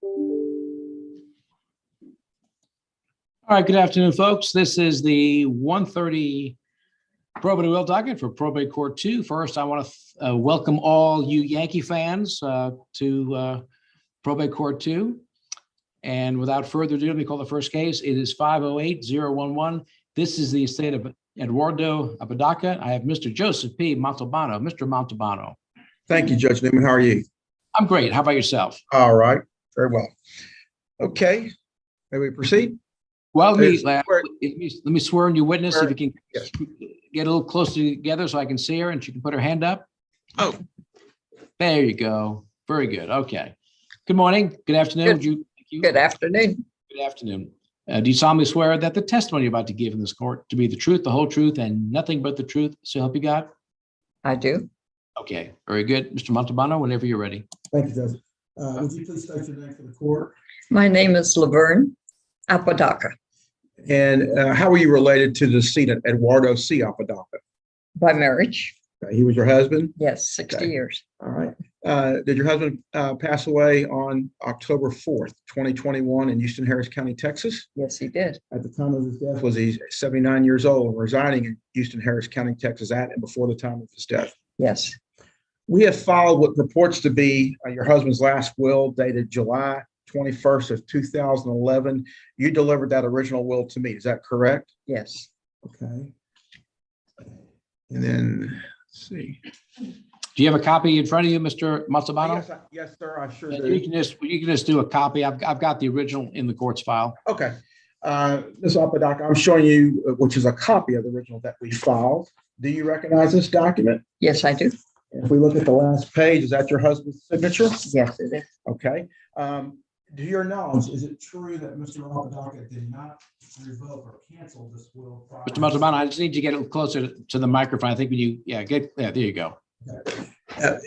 All right, good afternoon, folks. This is the 1:30 Probate Will Docket for Probate Court 2. First, I want to welcome all you Yankee fans to Probate Court 2. And without further ado, let me call the first case. It is 508-011. This is the estate of Eduardo Apodaca. I have Mr. Joseph P. Montalbano. Mr. Montalbano. Thank you, Judge Newman. How are you? I'm great. How about yourself? All right. Very well. Okay. May we proceed? Well, let me swear in your witness. If you can Yes. get a little closer together so I can see her and she can put her hand up. Oh, There you go. Very good. Okay. Good morning. Good afternoon. Good. Thank you. Good afternoon. Good afternoon. Do you solemnly swear that the testimony you're about to give in this court to be the truth, the whole truth, and nothing but the truth, so help you God? I do. Okay. Very good. Mr. Montalbano, whenever you're ready. Thank you, Judge. Would you please state your name for the court? My name is Laverne Apodaca and how are you related to the decedent, Eduardo C. Apodaca? by marriage. Okay, he was your husband? Yes, 60 Okay. years. All right. Did your husband pass away on October 4th, 2021 in Houston, Harris County, Texas? Yes, he did. At the time of his death, Was he 79 years old, residing in Houston, Harris County, Texas at and before the time of his death? Yes. We have filed what purports to be your husband's last will dated July 21st of 2011. You delivered that original will to me. Is that correct? Yes. Okay. And then, let's see. Do you have a copy in front of you, Mr. Montalbano? Yes, sir, I sure And do. you can just do a copy. I've got the original in the court's file. Okay. Ms. Apodaca, I'm showing you, which is a copy of the original that we filed. Do you recognize this document? Yes, I do. If we look at the last page, is that your husband's signature? Yes, it is. Okay. to your knowledge, is it true that Mr. Apodaca did not revoke or cancel this will? Mr. Montalbano, I just need you to get a little closer to the microphone. I think when you, there you go.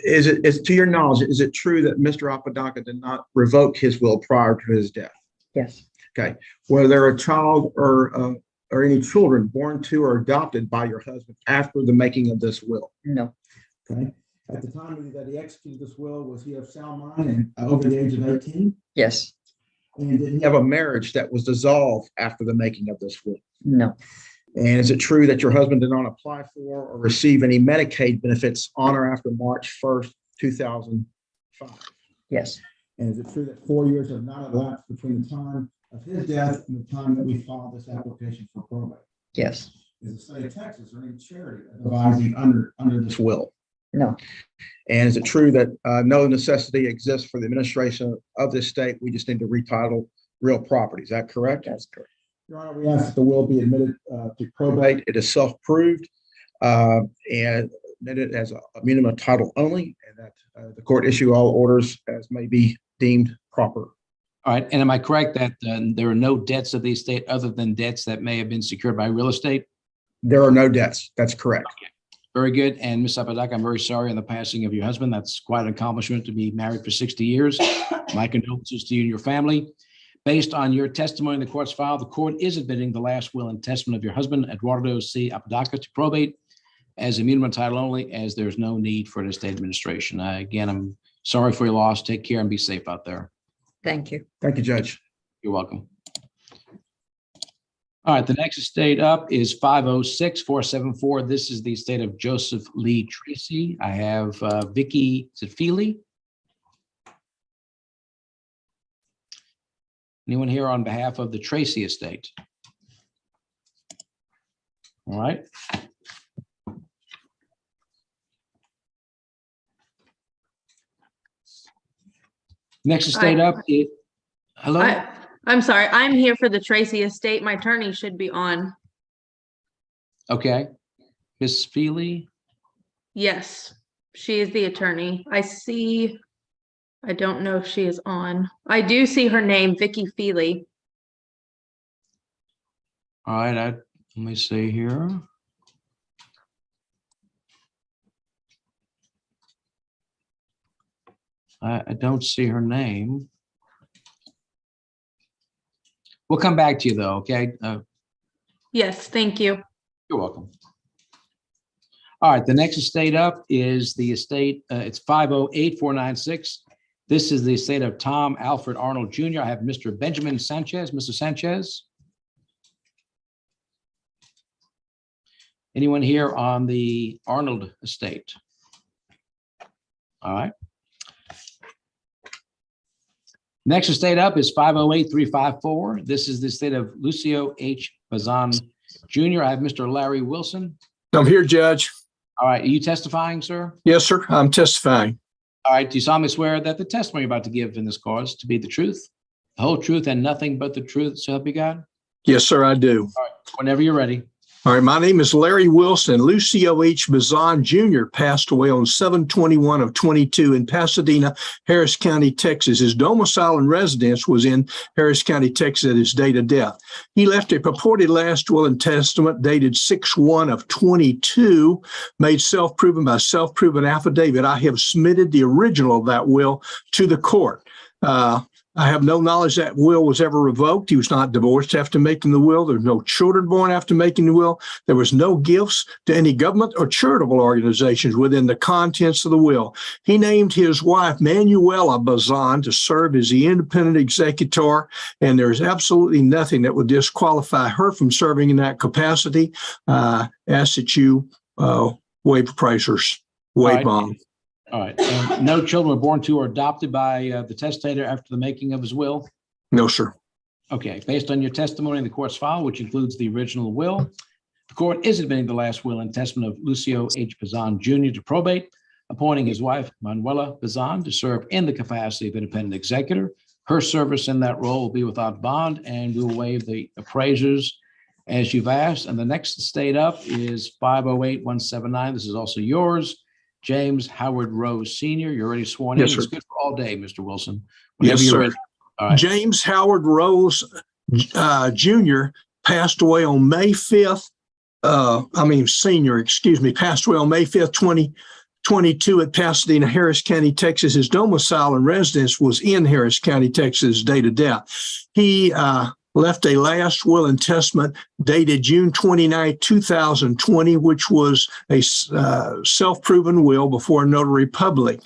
Is to your knowledge, is it true that Mr. Apodaca did not revoke his will prior to his death? Yes. Okay. Were there a child or any children born to or adopted by your husband after the making of this will? No. Okay. At the time that he executed this will, was he of sound mind and over the age of 18? Yes. And did He have a marriage that was dissolved after the making of this will? No. And is it true that your husband did not apply for or receive any Medicaid benefits on or after March 1st, 2005? Yes. And is it true that 4 years have not elapsed between the time of his death and the time that we filed this application for probate? Yes. Is the state of Texas or any charity advising under this will? No. And is it true that no necessity exists for the administration of this state? We just need to retitle real property. Is that correct? That's correct. Your Honor, we ask that the will be admitted to probate. Probate, it is self-proved and admitted as a minimum title only, and that the court issue all orders as may be deemed proper. All right. And am I correct that there are no debts of the estate other than debts that may have been secured by real estate? There are no debts. That's correct. Okay. Very good. And Ms. Apodaca, I'm very sorry on the passing of your husband. That's quite an accomplishment to be married for 60 years. My condolences to you and your family. Based on your testimony in the court's file, the court is admitting the last will and testament of your husband, Eduardo C. Apodaca, to probate as a minimum title only, as there's no need for an estate administration. Again, I'm sorry for your loss. Take care and be safe out there. Thank you. Thank you, Judge. You're welcome. All right, the next estate up is 506-474. This is the estate of Joseph Lee Tracy. I have Vicky, is it Feely? Anyone here on behalf of the Tracy estate? All right. Next estate up is, hello? I'm sorry, I'm here for the Tracy estate. My attorney should be on. Okay. Miss Feely? Yes, she is the attorney. I don't know if she is on. I do see her name, Vicky Feely. All right, let me see here. I don't see her name. We'll come back to you though, okay? Yes, thank you. You're welcome. All right, the next estate up is the estate, it's 508-496. This is the estate of Tom Alfred Arnold Jr. I have Mr. Benjamin Sanchez. Mr. Sanchez? Anyone here on the Arnold estate? All right. Next estate up is 508354. This is the estate of Lucio H. Bazan Jr. I have Mr. Larry Wilson. I'm here, Judge. All right. Are you testifying, sir? Yes, sir. I'm testifying. All right. Do you solemnly swear that the testimony you're about to give in this cause to be the truth, the whole truth, and nothing but the truth, so help you God? Yes, sir, I do. All right. Whenever you're ready. All right. My name is Larry Wilson. Lucio H. Bazan Jr. passed away on 7/21 of 22 in Pasadena, Harris County, Texas. His domicile and residence was in Harris County, Texas at his date of death. He left a purported last will and testament dated 6/1 of 22, made self-proven by self-proven affidavit. I have submitted the original of that will to the court. I have no knowledge that will was ever revoked. He was not divorced after making the will. There were no children born after making the will. There was no gifts to any government or charitable organizations within the contents of the will. He named his wife, Manuela Bazan, to serve as the independent executor, and there's absolutely nothing that would disqualify her from serving in that capacity. Ask that you waive appraisers, waive bond. All right. And no children were born to or adopted by the testator after the making of his will? No, sir. Okay. Based on your testimony in the court's file, which includes the original will, the court is admitting the last will and testament of Lucio H. Bazan Jr. to probate, appointing his wife, Manuela Bazan, to serve in the capacity of independent executor. Her service in that role will be without bond, and we will waive the appraisers as you've asked. And the next estate up is 508179. This is also yours. James Howard Rose Sr. You're already sworn in. Yes, sir. It's good for all day, Mr. Wilson. Yes, you're sir. ready. All right. James Howard Rose Jr. passed away on May 5th. Senior, excuse me, passed away on May 5th, 2022 at Pasadena, Harris County, Texas. His domicile and residence was in Harris County, Texas, date of death. He left a last will and testament dated June 29, 2020, which was a self-proven will before a notary public.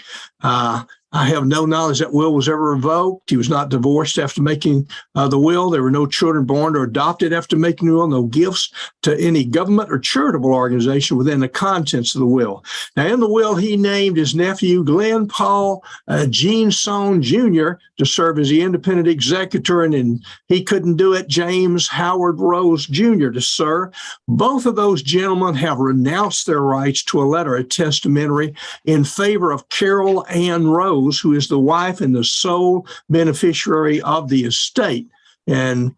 I have no knowledge that will was ever revoked. He was not divorced after making the will. There were no children born or adopted after making the will, no gifts to any government or charitable organization within the contents of the will. Now, in the will, he named his nephew, Glenn Paul Gene Sohn Jr., to serve as the independent executor, and he couldn't do it, James Howard Rose Jr. to serve. Both of those gentlemen have renounced their rights to a letter of testamentary in favor of Carol Ann Rose, who is the wife and the sole beneficiary of the estate. And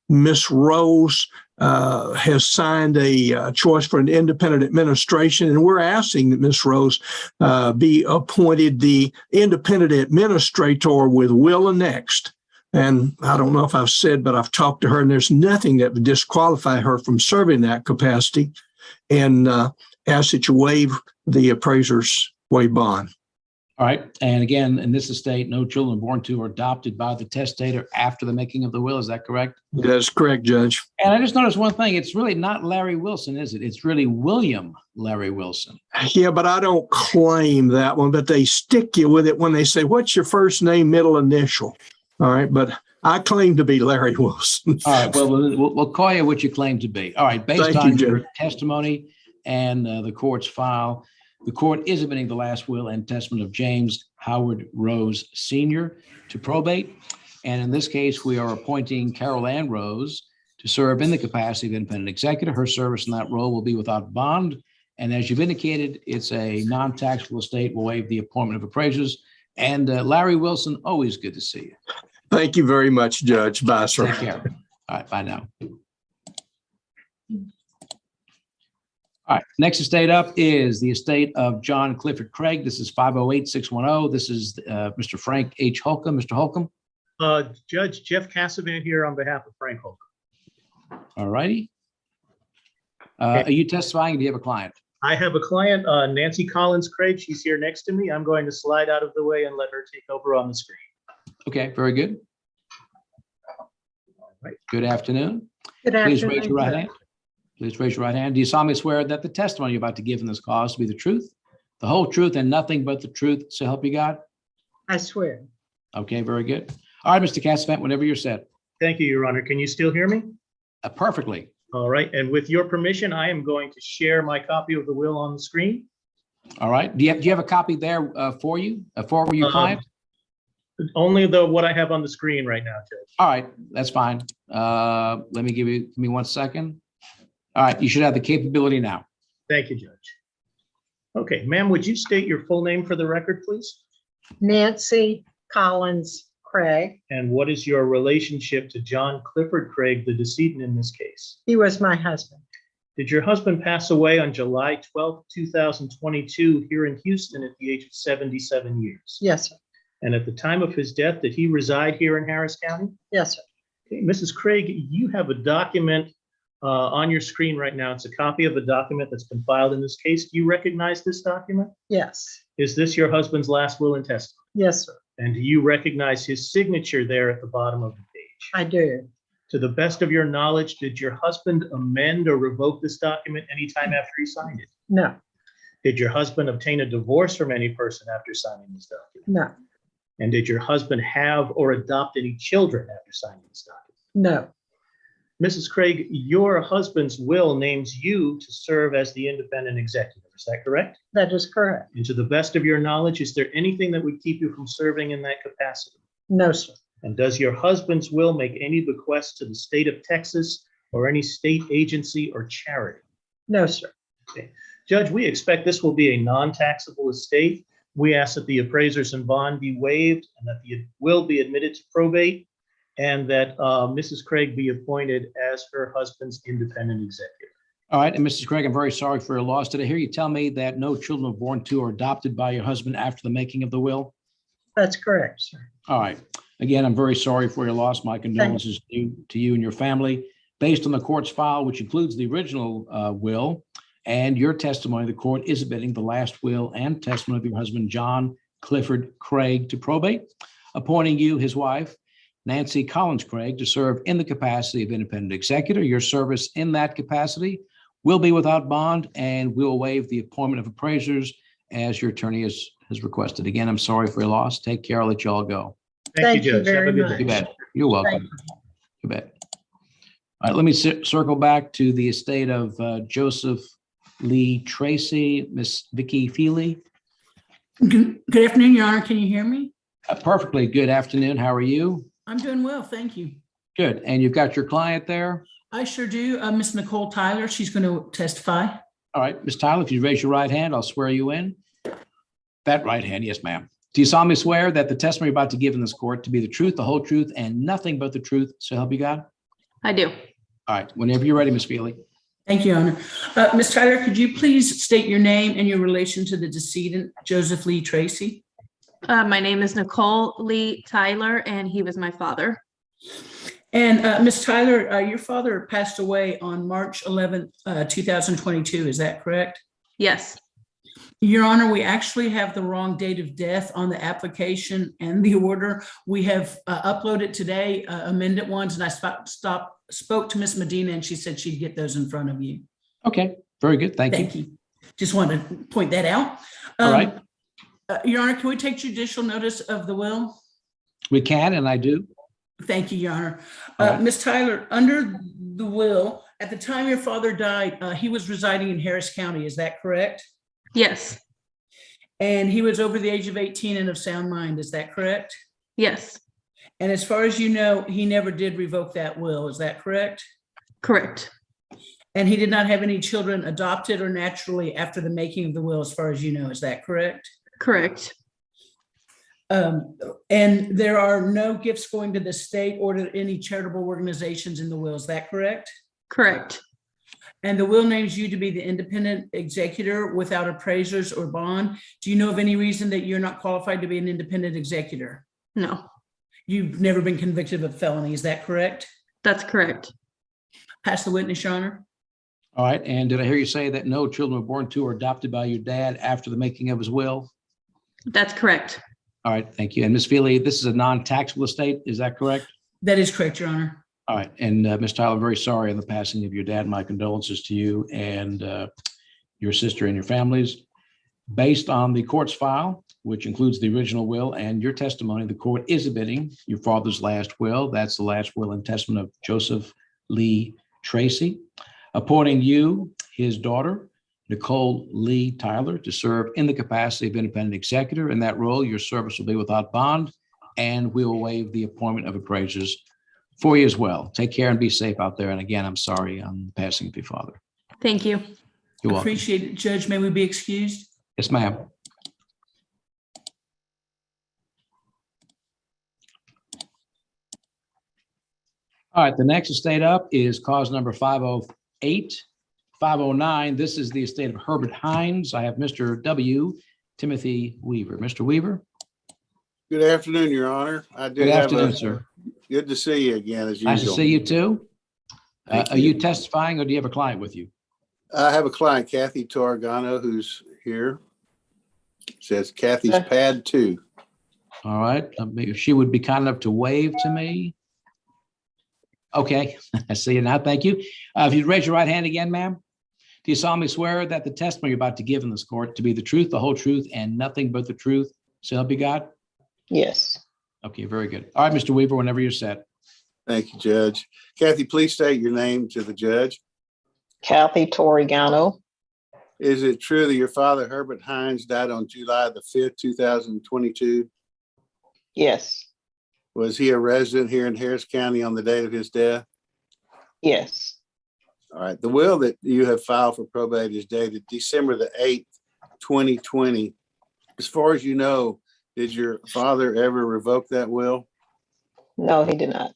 Miss Rose has signed a choice for an independent administration, and we're asking that Miss Rose be appointed the independent administrator with will annexed. And I don't know if I've said, but I've talked to her, and there's nothing that would disqualify her from serving that capacity. And ask that you waive the appraiser's waive bond. All right. And again, in this estate, no children born to or adopted by the testator after the making of the will. Is that correct? That's correct, Judge. And I just noticed one thing. It's really not Larry Wilson, is it? It's really William Larry Wilson. Yeah, but I don't claim that one, but they stick you with it when they say, what's your first name, middle initial? All right. But I claim to be Larry Wilson. All right. Well, we'll call you what you claim to be. All right. Based on your testimony and the court's file, the court is admitting the last will and testament of James Howard Rose Sr. to probate. And in this case, we are appointing Carol Ann Rose to serve in the capacity of independent executor. Her service in that role will be without bond. And as you've indicated, it's a non-taxable estate. We'll waive the appointment of appraisers. And Larry Wilson, always good to see you. Thank you very much, Judge. Bye, sir. Take care. All right. Bye now. All right, next estate up is the estate of John Clifford Craig. This is 508610. This is Mr. Frank H. Holcomb. Mr. Holcomb. Judge Jeff Cassavan here on behalf of Frank Holcomb. All righty. Are you testifying? Do you have a client? I have a client, Nancy Collins Craig. She's here next to me. I'm going to slide out of the way and let her take over on the screen. Okay, very good. All right. Good afternoon. Good Please afternoon. raise your right hand. Please raise your right hand. Do you solemnly swear that the testimony you're about to give in this cause to be the truth, the whole truth, and nothing but the truth, so help you God? I swear. Okay, very good. All right, Mr. Cassavant, whenever you're set. Thank you, Your Honor. Can you still hear me? Perfectly. All right, and with your permission, I am going to share my copy of the will on the screen. All right. Do you have a copy there for you, for your client? Only what I have on the screen right now, Judge. All right, that's fine. Let me give me 1 second. All right, you should have the capability now. Thank you, Judge. Okay, ma'am, would you state your full name for the record, please? Nancy Collins Craig. And what is your relationship to John Clifford Craig, the decedent in this case? He was my husband. Did your husband pass away on July 12th, 2022 here in Houston at the age of 77 years? Yes, sir. And at the time of his death, did he reside here in Harris County? Yes, sir. Okay, Mrs. Craig, you have a document on your screen right now. It's a copy of a document that's been filed in this case. Do you recognize this document? Yes. Is this your husband's last will and testament? Yes, sir. And do you recognize his signature there at the bottom of the page? I do. To the best of your knowledge, did your husband amend or revoke this document anytime after he signed it? No, Did your husband obtain a divorce from any person after signing this document? no, And did your husband have or adopt any children after signing this document? no. Mrs. Craig, your husband's will names you to serve as the independent executor. Is that correct? That is correct. And to the best of your knowledge, is there anything that would keep you from serving in that capacity? No, sir. And does your husband's will make any bequests to the state of Texas or any state agency or charity? No, sir. Okay. Judge, we expect this will be a non-taxable estate. We ask that the appraisers and bond be waived and that the will be admitted to probate and that Mrs. Craig be appointed as her husband's independent executor. All right, and Mrs. Craig, I'm very sorry for your loss. Did I hear you tell me that no children were born to or adopted by your husband after the making of the will? That's correct, sir. All right. Again, I'm very sorry for your loss. My condolences to you and your family. Based on the court's file, which includes the original will and your testimony, the court is admitting the last will and testament of your husband, John Clifford Craig, to probate, appointing you, his wife, Nancy Collins Craig, to serve in the capacity of independent executor. Your service in that capacity will be without bond, and we'll waive the appointment of appraisers as your attorney has requested. Again, I'm sorry for your loss. Take care. I'll let you all go. Thank you, Judge. very Have a good much. day. You bet. You're welcome. Thank You bet. All right, let me circle back to the estate of Joseph Lee Tracy, Miss Vicky Feely. Good afternoon, Your Honor. Can you hear me? Perfectly. Good afternoon. How are you? I'm doing well, thank you. Good. And you've got your client there? I sure do. Miss Nicole Tyler, she's going to testify. All right, Ms. Tyler, if you raise your right hand, I'll swear you in. That right hand, yes, ma'am. Do you solemnly swear that the testimony you're about to give in this court to be the truth, the whole truth, and nothing but the truth, so help you God? I do. All right, whenever you're ready, Ms. Feely. Thank you, Your Honor. Ms. Tyler, could you please state your name and your relation to the decedent, Joseph Lee Tracy? My name is Nicole Lee Tyler, and he was my father. And Ms. Tyler, your father passed away on March 11th, 2022. Is that correct? Yes. Your Honor, we actually have the wrong date of death on the application and the order. We have uploaded today amended ones, and I spoke to Ms. Medina, and she said she'd get those in front of you. Okay, very good. Thank you. Thank you. Just wanted to point that out. All right. Your Honor, can we take judicial notice of the will? We can, and I do. Thank you, Your Honor. All right. Ms. Tyler, under the will, at the time your father died, he was residing in Harris County. Is that correct? Yes. And he was over the age of 18 and of sound mind. Is that correct? Yes. And as far as you know, he never did revoke that will. Is that correct? Correct. And he did not have any children adopted or naturally after the making of the will, as far as you know. Is that correct? Correct. And there are no gifts going to the state or to any charitable organizations in the will. Is that correct? Correct. And the will names you to be the independent executor without appraisers or bond. Do you know of any reason that you're not qualified to be an independent executor? No, You've never been convicted of a felony. Is that correct? that's correct. Pass the witness, Your Honor. All right, and did I hear you say that no children were born to or adopted by your dad after the making of his will? That's correct. All right, thank you. And Ms. Feely, this is a non-taxable estate, is that correct? That is correct, Your Honor. All right, and Ms. Tyler, I'm very sorry on the passing of your dad. My condolences to you and your sister and your families. Based on the court's file, which includes the original will and your testimony, the court is admitting your father's last will. That's the last will and testament of Joseph Lee Tracy, appointing you, his daughter, Nicole Lee Tyler, to serve in the capacity of independent executor. In that role, your service will be without bond, and we will waive the appointment of appraisers for you as well. Take care and be safe out there. And again, I'm sorry on the passing of your father. Thank you. You're welcome. Appreciate it. Judge, may we be excused? Yes, ma'am. All right, the next estate up is cause number 509. This is the estate of Herbert Hines. I have Mr. W. Timothy Weaver. Mr. Weaver. Good afternoon, Your Honor. I do Good have afternoon, a, sir. good to see you again, as usual. Nice to see you too. Thank Are you testifying or do you have a client with you? I have a client, Kathy Torgano, who's here. It says Kathy's pad 2. All right, if she would be kind enough to wave to me. Okay, I see you now. Thank you. If you'd raise your right hand again, ma'am. Do you solemnly swear that the testimony you're about to give in this court to be the truth, the whole truth, and nothing but the truth? So help you God? Yes. Okay, very good. All right, Mr. Weaver, whenever you're set. Thank you, Judge. Kathy, please state your name to the judge. Kathy Torigano. Is it true that your father, Herbert Hines, died on July the 5th, 2022? Yes. Was he a resident here in Harris County on the date of his death? Yes. All right. The will that you have filed for probate is dated December the 8th, 2020. As far as you know, did your father ever revoke that will? No, he did not.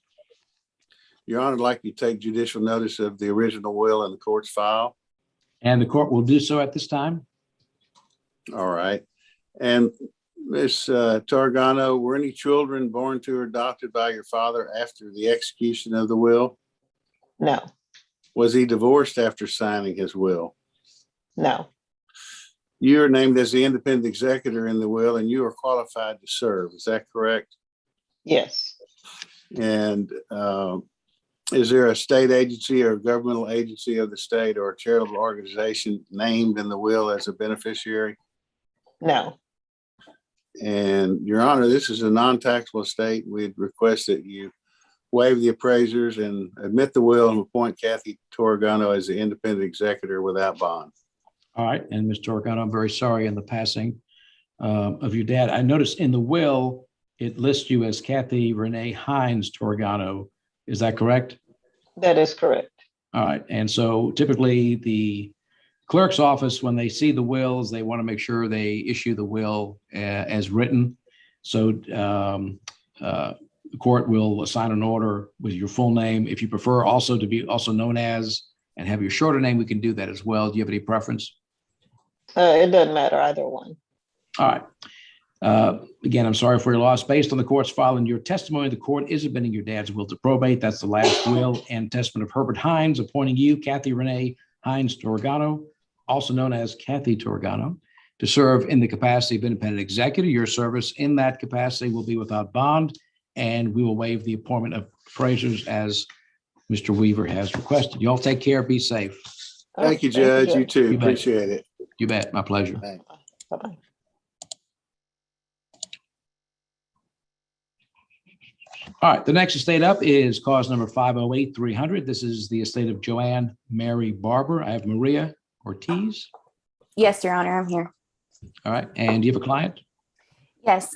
Your Honor, I'd like you to take judicial notice of the original will in the court's file. And the court will do so at this time. All right. And Ms. Torgano, were any children born to or adopted by your father after the execution of the will? No. Was he divorced after signing his will? No. You are named as the independent executor in the will, and you are qualified to serve. Is that correct? Yes. And is there a state agency or governmental agency of the state or a charitable organization named in the will as a beneficiary? No. And Your Honor, this is a non-taxable estate. We'd request that you waive the appraisers and admit the will and appoint Kathy Torgano as the independent executor without bond. All right, and Mr. Torgano, I'm very sorry in the passing of your dad. I noticed in the will, it lists you as Kathy Renee Hines Torgano. Is that correct? That is correct. All right, and so typically the clerk's office, when they see the wills, they want to make sure they issue the will as written. So the court will assign an order with your full name. If you prefer also to be also known as and have your shorter name, we can do that as well. Do you have any preference? It doesn't matter, either one. All right. Again, I'm sorry for your loss. Based on the court's file and your testimony, the court is admitting your dad's will to probate. That's the last will and testament of Herbert Hines, appointing you, Kathy Renee Hines Torgano, also known as Kathy Torgano, to serve in the capacity of independent executor. Your service in that capacity will be without bond, and we will waive the appointment of appraisers as Mr. Weaver has requested. You all take care. Be safe. Thank you, Judge. You too. You bet. Appreciate it. You bet. My pleasure. Thanks. Bye-bye. All right, the next estate up is cause number 508-300. This is the estate of Joanne Mary Barber. I have Maria Ortiz. Yes, Your Honor, I'm here. All right, and do you have a client? Yes,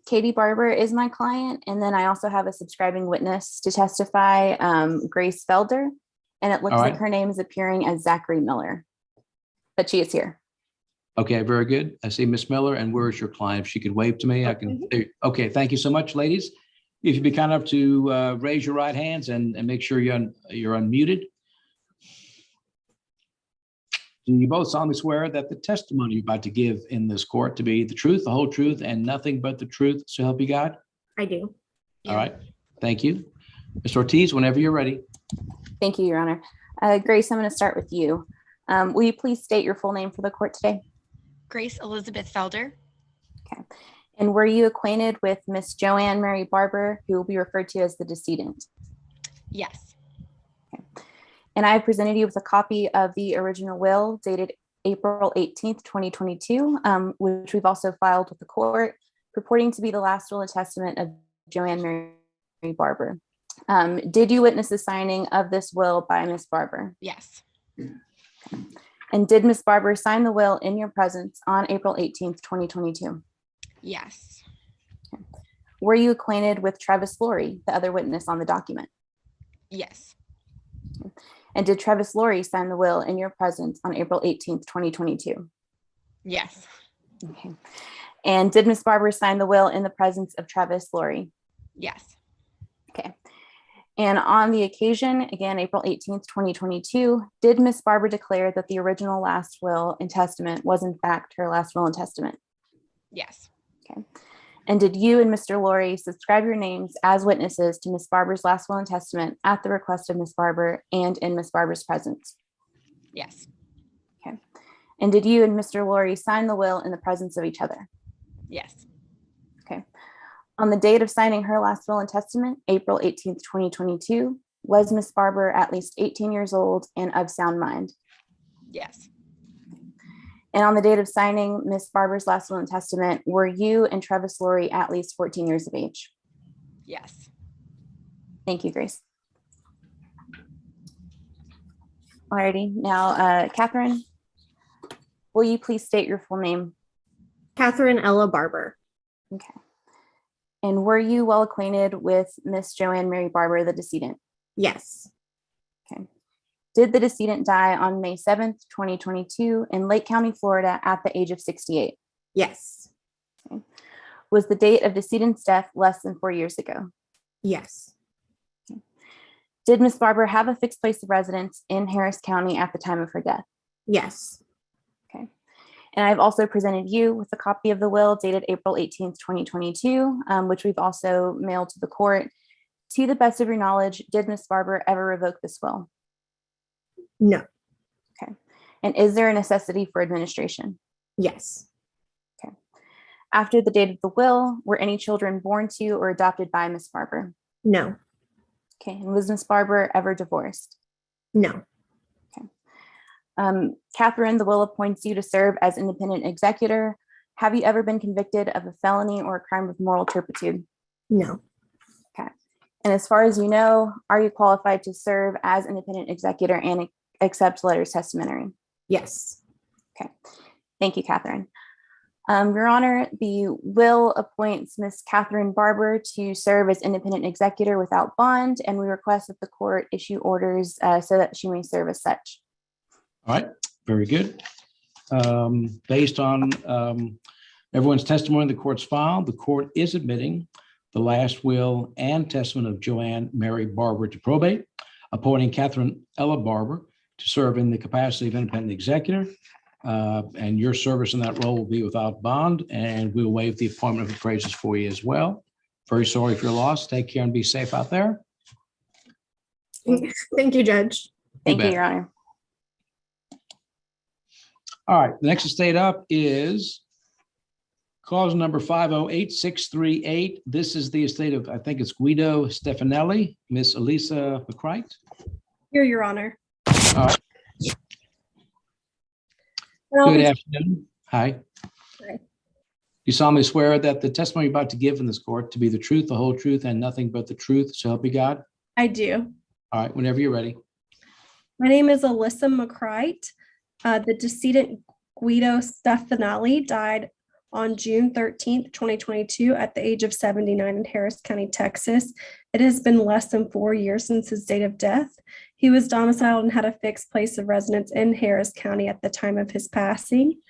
Katie Barber is my client, and then I also have a subscribing witness to testify, Grace Felder, and it looks All right. like her name is appearing as Zachary Miller, but she is here. Okay, very good. I see Miss Miller, and where is your client? If she could wave to me, I can. Okay, thank you so much, ladies. If you'd be kind enough to raise your right hands and make sure you're unmuted. Do you both solemnly swear that the testimony you're about to give in this court to be the truth, the whole truth, and nothing but the truth, so help you God? I do. All right, thank you. Ms. Ortiz, whenever you're ready. Thank you, Your Honor. Grace, I'm going to start with you. Will you please state your full name for the court today? Grace Elizabeth Felder. Okay. And were you acquainted with Miss Joanne Mary Barber, who will be referred to as the decedent? Yes. Okay. And I have presented you with a copy of the original will dated April 18th, 2022, which we've also filed with the court, purporting to be the last will and testament of Joanne Mary Barber. Did you witness the signing of this will by Miss Barber? Yes. And did Miss Barber sign the will in your presence on April 18th, 2022? Yes. Were you acquainted with Travis Laurie, the other witness on the document? Yes. And did Travis Laurie sign the will in your presence on April 18th, 2022? Yes. Okay. And did Miss Barber sign the will in the presence of Travis Laurie? Yes. Okay. And on the occasion, again, April 18th, 2022, did Miss Barber declare that the original last will and testament was in fact her last will and testament? Yes. Okay. And did you and Mr. Laurie subscribe your names as witnesses to Miss Barber's last will and testament at the request of Miss Barber and in Miss Barber's presence? Yes. Okay. And did you and Mr. Laurie sign the will in the presence of each other? Yes. Okay. On the date of signing her last will and testament, April 18th, 2022, was Miss Barber at least 18 years old and of sound mind? Yes. And on the date of signing Miss Barber's last will and testament, were you and Travis Laurie at least 14 years of age? Yes. Thank you, Grace. Alrighty, now, Catherine, will you please state your full name? Catherine Ella Barber. Okay. And were you well acquainted with Miss Joanne Mary Barber, the decedent? Yes. Okay. Did the decedent die on May 7th, 2022 in Lake County, Florida at the age of 68? Yes. Okay. Was the date of decedent's death less than 4 years ago? Yes. Okay. Did Miss Barber have a fixed place of residence in Harris County at the time of her death? Yes. Okay. And I've also presented you with a copy of the will dated April 18th, 2022, which we've also mailed to the court. To the best of your knowledge, did Miss Barber ever revoke this will? No. Okay. And is there a necessity for administration? Yes. Okay. After the date of the will, were any children born to or adopted by Miss Barber? No. Okay. And was Miss Barber ever divorced? No. Catherine, the will appoints you to serve as independent executor. Have you ever been convicted of a felony or a crime of moral turpitude? No. Okay. And as far as you know, are you qualified to serve as independent executor and accept letters testamentary? Yes. Okay. Thank you, Catherine. Your Honor, the will appoints Miss Catherine Barber to serve as independent executor without bond, and we request that the court issue orders so that she may serve as such. All right, very good. Based on everyone's testimony in the court's file, the court is admitting the last will and testament of Joanne Mary Barber to probate, appointing Catherine Ella Barber to serve in the capacity of independent executor. And your service in that role will be without bond, and we'll waive the appointment of appraisers for you as well. Very sorry for your loss. Take care and be safe out there. Thank you, Judge. Thank you, Your Honor. All right, the next estate up is cause number 508638. This is the estate of, I think it's Guido Stefanelli, Miss Elisa McCright. Here, Your Honor. All right. Good afternoon. Hi. Hi. You solemnly swear that the testimony you're about to give in this court to be the truth, the whole truth, and nothing but the truth, so help you God? I do. All right, whenever you're ready. My name is Elisa McCright. The decedent Guido Stefanelli died on June 13th, 2022 at the age of 79 in Harris County, Texas. It has been less than 4 years since his date of death. He was domiciled and had a fixed place of residence in Harris County at the time of his passing.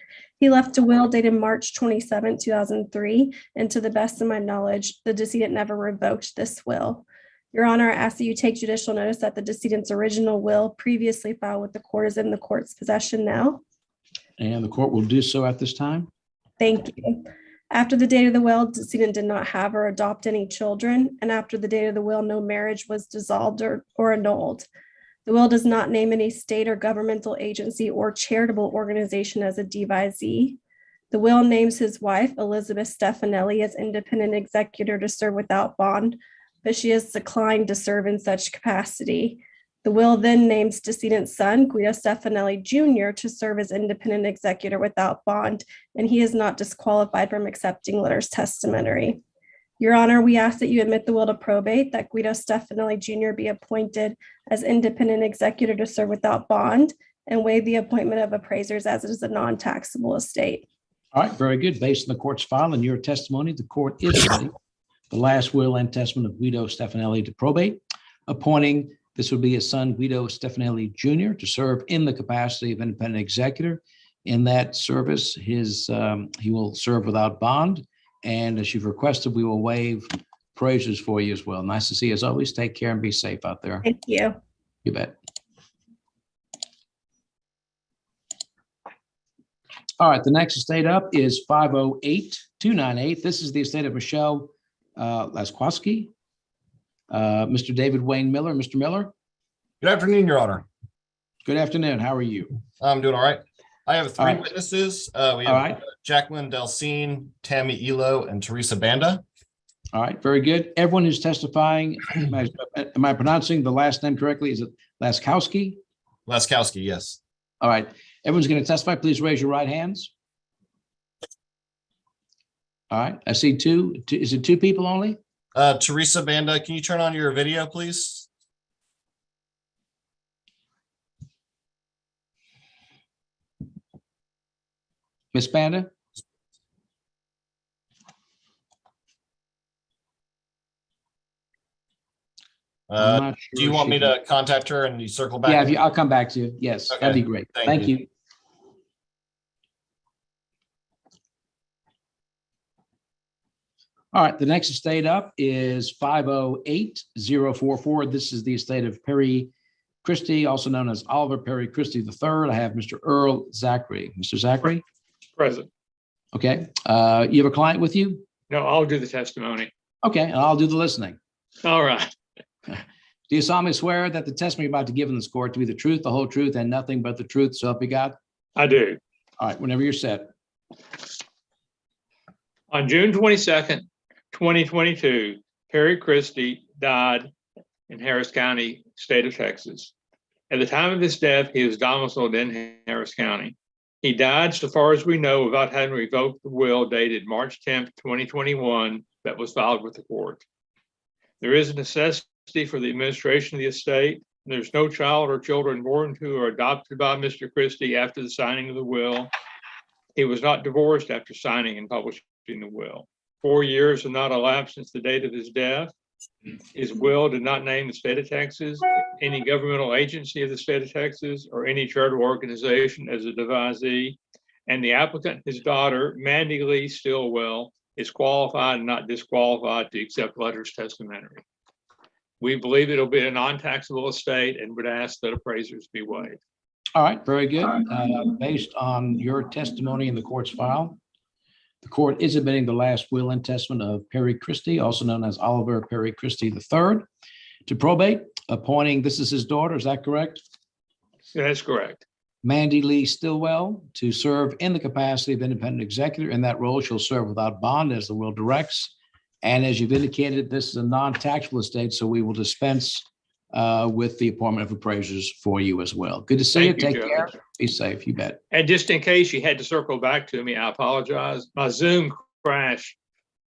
He left a will dated March 27, 2003, and to the best of my knowledge, the decedent never revoked this will. Your Honor, I ask that you take judicial notice that the decedent's original will previously filed with the court is in the court's possession now. And the court will do so at this time. Thank you. After the date of the will, the decedent did not have or adopt any children, and after the date of the will, no marriage was dissolved or annulled. The will does not name any state or governmental agency or charitable organization as a devisee. The will names his wife, Elizabeth Stefanelli, as independent executor to serve without bond, but she has declined to serve in such capacity. The will then names decedent's son, Guido Stefanelli Jr., to serve as independent executor without bond, and he is not disqualified from accepting letters testamentary. Your Honor, we ask that you admit the will to probate, that Guido Stefanelli Jr. be appointed as independent executor to serve without bond, and waive the appointment of appraisers as it is a non-taxable estate. All right, very good. Based on the court's file and your testimony, the court is admitting the last will and testament of Guido Stefanelli to probate, appointing this would be his son, Guido Stefanelli Jr., to serve in the capacity of independent executor. In that service, he will serve without bond. And as you've requested, we will waive appraisers for you as well. Nice to see you as always. Take care and be safe out there. Thank you. You bet. All right, the next estate up is 508298. This is the estate of Michelle Laskowski. Mr. David Wayne Miller. Mr. Miller. Good afternoon, Your Honor. Good afternoon. How are you? I'm doing all right. I have three right. witnesses. We have Jacqueline Delcine, Tammy Elo, and Teresa Banda. All right, very good. Everyone who's testifying, am I pronouncing the last name correctly? Is it Laskowski? Laskowski, yes. All right. Everyone's going to testify. Please raise your right hands. All right. I see two. Is it two people only? Teresa Banda, can you turn on your video, please? Miss Banda? Do you want me to contact her and you circle back? Yeah, I'll come back to you. Yes, Okay. that'd be great. Thank you. All right, the next estate up is 508044. This is the estate of Perry Christie, also known as Oliver Perry Christie III. I have Mr. Earl Zachary. Mr. Zachary? Present. Okay. You have a client with you? No, I'll do the testimony. Okay, and I'll do the listening. All right. Do you solemnly swear that the testimony you're about to give in this court to be the truth, the whole truth, and nothing but the truth, so help you God? I do. All right, whenever you're set. On June 22nd, 2022, Perry Christie died in Harris County, state of Texas. At the time of his death, he was domiciled in Harris County. He died, so far as we know, without having revoked the will dated March 10th, 2021, that was filed with the court. There is a necessity for the administration of the estate. There's no child or children born to or adopted by Mr. Christie after the signing of the will. He was not divorced after signing and publishing the will. 4 years have not elapsed since the date of his death. His will did not name the state of Texas, any governmental agency of the state of Texas, or any charter organization as a devisee. And the applicant, his daughter, Mandy Lee Stillwell, is qualified and not disqualified to accept letters testamentary. We believe it'll be a non-taxable estate and would ask that appraisers be waived. All right, very good. Based on your testimony in the court's file, the court is admitting the last will and testament of Perry Christie, also known as Oliver Perry Christie III, to probate, appointing, this is his daughter, is that correct? That's correct. Mandy Lee Stillwell to serve in the capacity of independent executor. In that role, she'll serve without bond as the will directs. And as you've indicated, this is a non-taxable estate, so we will dispense with the appointment of appraisers for you as well. Good to see you. Take care. Be safe. You bet. And just in case you had to circle back to me, I apologize. My Zoom crashed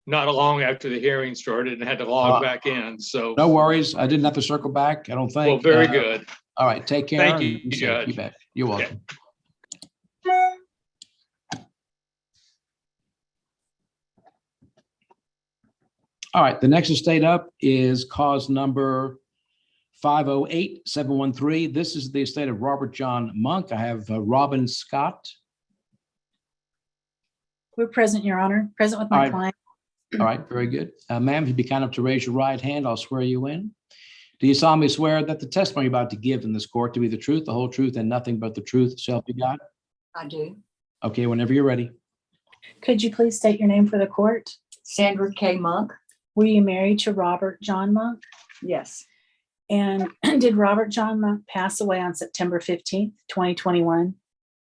not long after the hearing started and had to log back in. So no worries. I didn't have to circle back, I don't think. Well, very good. All right. Take care. Thank you, Judge. You bet. You're welcome. All right. The next estate up is cause number 508713. This is the estate of Robert John Monk. I have Robin Scott. We're present, Your Honor. Present with my client. All right, very good. Ma'am, if you'd be kind enough to raise your right hand, I'll swear you in. Do you solemnly swear that the testimony you're about to give in this court to be the truth, the whole truth, and nothing but the truth, so help you God? I do. Okay, whenever you're ready. Could you please state your name for the court? Sandra K. Monk. Were you married to Robert John Monk? Yes. And did Robert John Monk pass away on September 15th, 2021?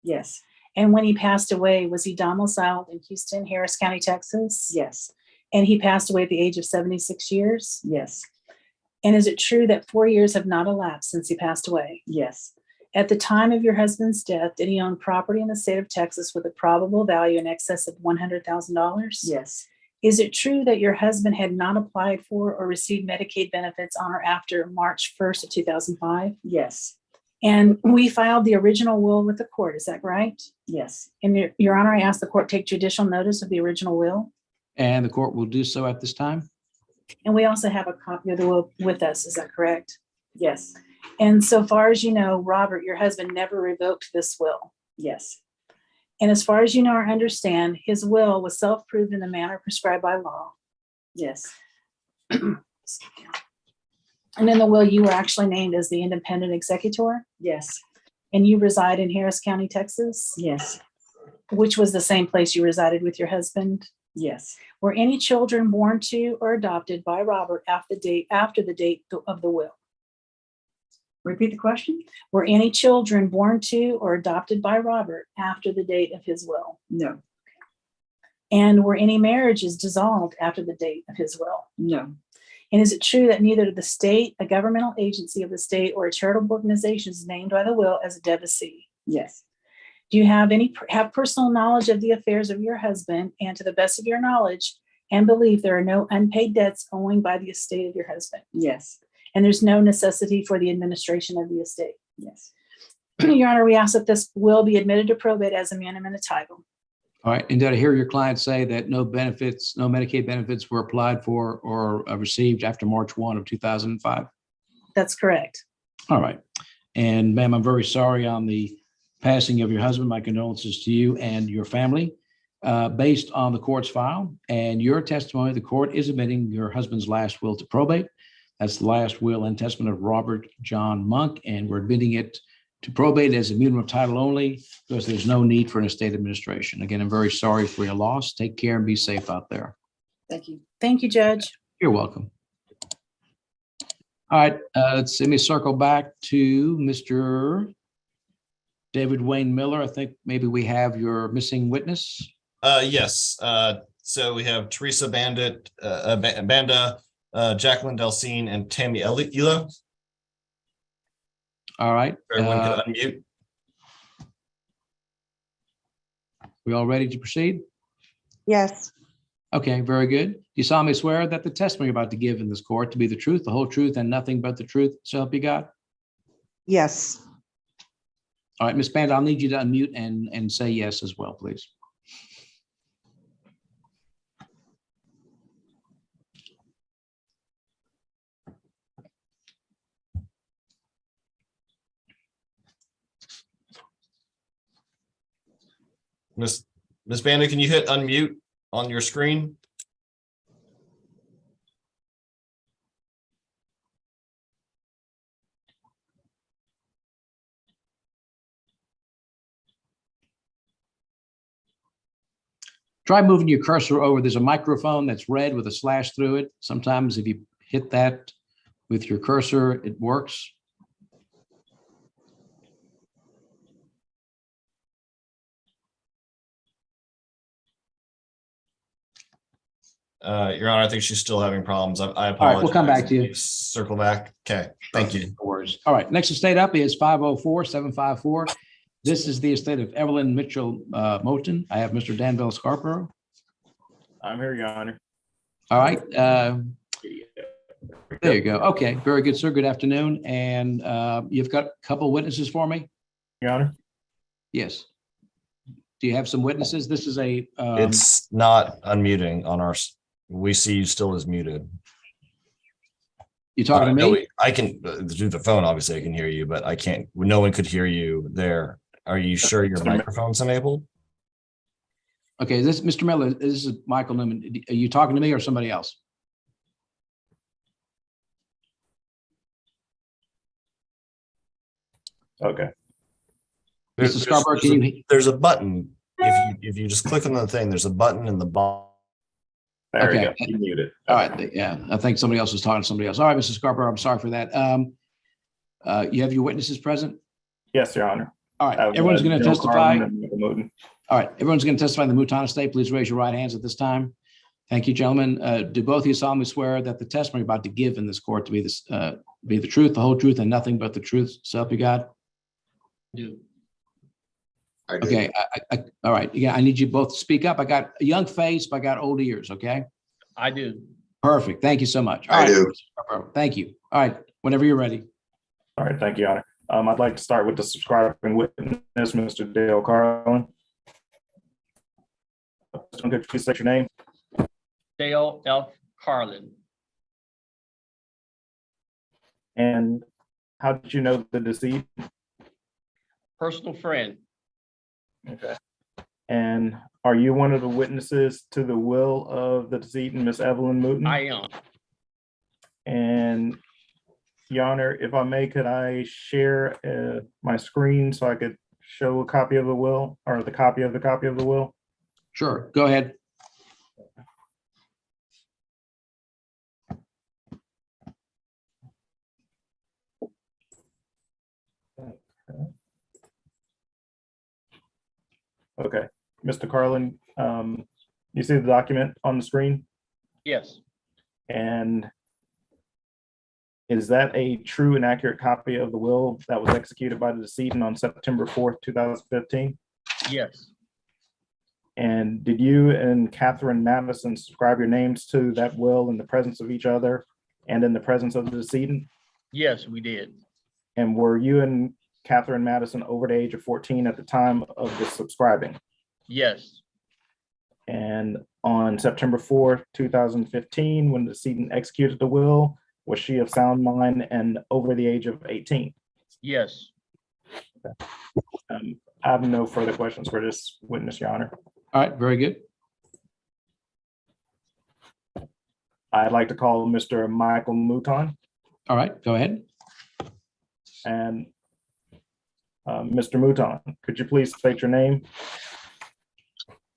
Yes. And when he passed away, was he domiciled in Houston, Harris County, Texas? Yes. And he passed away at the age of 76 years? Yes. And is it true that 4 years have not elapsed since he passed away? Yes. At the time of your husband's death, did he own property in the state of Texas with a probable value in excess of $100,000? Yes. Is it true that your husband had not applied for or received Medicaid benefits on or after March 1st of 2005? Yes. And we filed the original will with the court, is that right? Yes. And Your Honor, I ask the court take judicial notice of the original will. And the court will do so at this time. And we also have a copy of the will with us, is that correct? Yes. And so far as you know, Robert, your husband never revoked this will. Yes. And as far as you know or understand, his will was self-proved in the manner prescribed by law. Yes. And in the will, you were actually named as the independent executor, Yes. and you reside in Harris County, Texas, Yes. which was the same place you resided with your husband. Yes. Were any children born to or adopted by Robert after the date of the will? Repeat the question? Were any children born to or adopted by Robert after the date of his will? No. And were any marriages dissolved after the date of his will? No. And is it true that neither the state, a governmental agency of the state, or a charitable organization is named by the will as a devotee? Yes. Do you have personal knowledge of the affairs of your husband, and to the best of your knowledge and belief, there are no unpaid debts owing by the estate of your husband? Yes. And there's no necessity for the administration of the estate? Yes. Your Honor, we ask that this will be admitted to probate as a manament of title. All right. And did I hear your client say that no benefits, no Medicaid benefits were applied for or received after March 1 of 2005? That's correct. All right. And ma'am, I'm very sorry on the passing of your husband. My condolences to you and your family. Based on the court's file and your testimony, the court is admitting your husband's last will to probate. That's the last will and testament of Robert John Monk, and we're admitting it to probate as a mutant of title only because there's no need for an estate administration. Again, I'm very sorry for your loss. Take care and be safe out there. Thank you. Thank you, Judge. You're welcome. All right, let me circle back to Mr. David Wayne Miller. I think maybe we have your missing witness. Yes. So we have Teresa Banda, Jacqueline Delcine, and Tammy Elo. All right. Everyone can unmute. We all ready to proceed? Yes. Okay, very good. Do you solemnly swear that the testimony you're about to give in this court to be the truth, the whole truth, and nothing but the truth, so help you God? Yes. All right, Ms. Banda, I'll need you to unmute and say yes as well, please. Miss Banda, can you hit unmute on your screen? Try moving your cursor over. There's a microphone that's red with a slash through it. Sometimes if you hit that with your cursor, it works. Your Honor, I think she's still having problems. I apologize. All right, we'll come back to you. Circle back. Okay, thank you. No worries. All right, next estate up is 504-754. This is the estate of Evelyn Mitchell Moten. I have Mr. Danville Scarborough. I'm here, Your Honor. All right. There you go. Okay, very good, sir. Good afternoon. And you've got a couple witnesses for me? Your Honor? Yes. Do you have some witnesses? This is a... It's not unmuting on our... We see you still as muted. You talking to me? I can, through the phone, obviously I can hear you, but I can't, no one could hear you there. Are you sure your microphone's enabled? Okay, this Mr. Miller, this is Michael Newman. Are you talking to me or somebody else? Okay. Mr. Scarborough, can you... There's a button. If you just click on the thing, there's a button in the bottom. There Okay. we go. You muted. All right. Yeah, I think somebody else was talking to somebody else. All right, Mr. Scarborough, I'm sorry for that. You have your witnesses present? Yes, Your Honor. All right, everyone's going to testify. Moten. All right, everyone's going to testify in the Moten estate. Please raise your right hands at this time. Thank you, gentlemen. Do both of you solemnly swear that the testimony you're about to give in this court to be the truth, the whole truth, and nothing but the truth, so help you God? Do. I do. Okay, all right. Yeah, I need you both to speak up. I got a young face, but I got old ears, okay? I do. Perfect. Thank you so much. All I right. do. Thank you. All right, whenever you're ready. All right, thank you, Your Honor. I'd like to start with the subscribing witness, Mr. Dale Carlin. Could you please state your name? Dale F. Carlin. And how did you know the deceased? Personal friend. Okay. And are you one of the witnesses to the will of the decedent, Miss Evelyn Moten? I am. And Your Honor, if I may, could I share my screen so I could show a copy of the will, or the copy of the will? Sure, go ahead. Okay, Mr. Carlin, you see the document on the screen? Yes. And is that a true and accurate copy of the will that was executed by the decedent on September 4th, 2015? Yes. And did you and Catherine Madison subscribe your names to that will in the presence of each other and in the presence of the decedent? Yes, we did. And were you and Catherine Madison over the age of 14 at the time of the subscribing? Yes. And on September 4th, 2015, when the decedent executed the will, was she of sound mind and over the age of 18? Yes. I have no further questions for this witness, Your Honor. All right, very good. I'd like to call Mr. Michael Moten. All right, go ahead. And Mr. Moten, could you please state your name?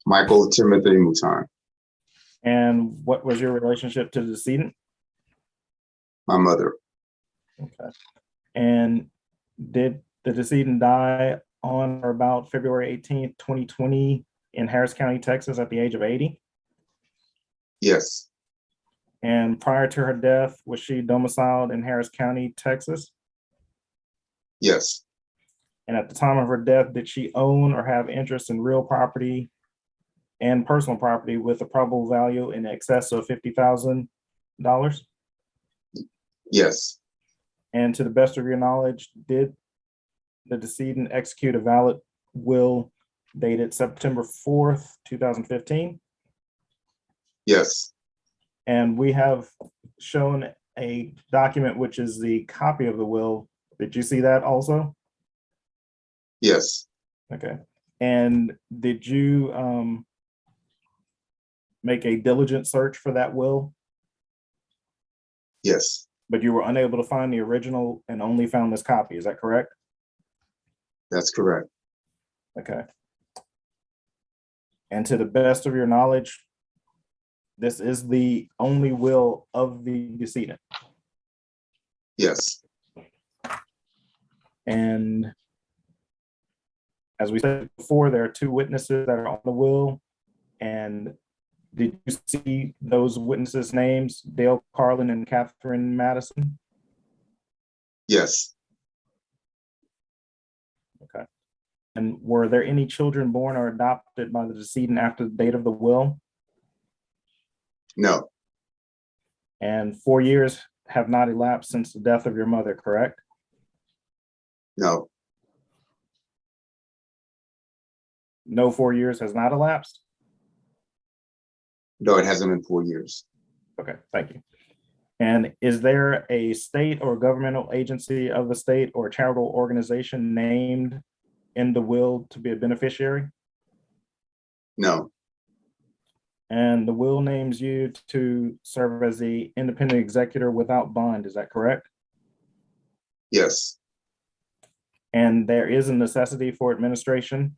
Michael Timothy Moten. And what was your relationship to the decedent? My mother. Okay. And did the decedent die on or about February 18th, 2020 in Harris County, Texas at the age of 80? Yes. And prior to her death, was she domiciled in Harris County, Texas? Yes. And at the time of her death, did she own or have interest in real property and personal property with a probable value in excess of $50,000? Yes. And to the best of your knowledge, did the decedent execute a valid will dated September 4th, 2015? Yes. And we have shown a document, which is the copy of the will. Did you see that also? Yes. Okay. And did you make a diligent search for that will? Yes. But you were unable to find the original and only found this copy. Is that correct? That's correct. Okay. And to the best of your knowledge, this is the only will of the decedent? Yes. And as we said before, there are two witnesses that are on the will. And did you see those witnesses' names, Dale Carlin and Catherine Madison? Yes. Okay. And were there any children born or adopted by the decedent after the date of the will? No. And 4 years have not elapsed since the death of your mother, correct? No. No 4 years has not elapsed? No, it hasn't been 4 years. Okay, thank you. And is there a state or governmental agency of the state or charitable organization named in the will to be a beneficiary? No. And the will names you to serve as the independent executor without bond, is that correct? Yes. And there is a necessity for administration?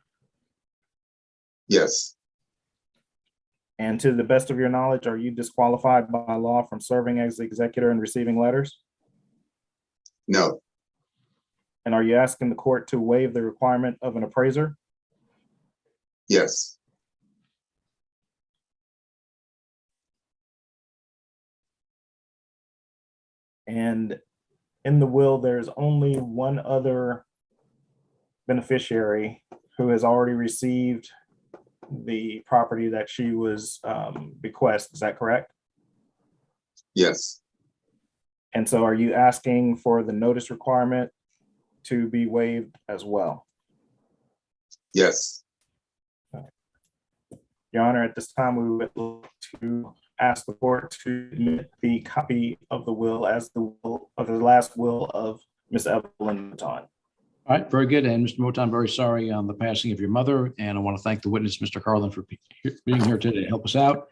Yes. And to the best of your knowledge, are you disqualified by law from serving as the executor and receiving letters? No. And are you asking the court to waive the requirement of an appraiser? Yes. And in the will, there's only one other beneficiary who has already received the property that she was bequeathed. Is that correct? Yes. And so are you asking for the notice requirement to be waived as well? Yes. Your Honor, at this time, we would like to ask the court to admit the copy of the will as the will of the last will of Miss Evelyn Moten. All right, very good. And Mr. Moten, very sorry on the passing of your mother. And I want to thank the witness, Mr. Carlin, for being here today to help us out.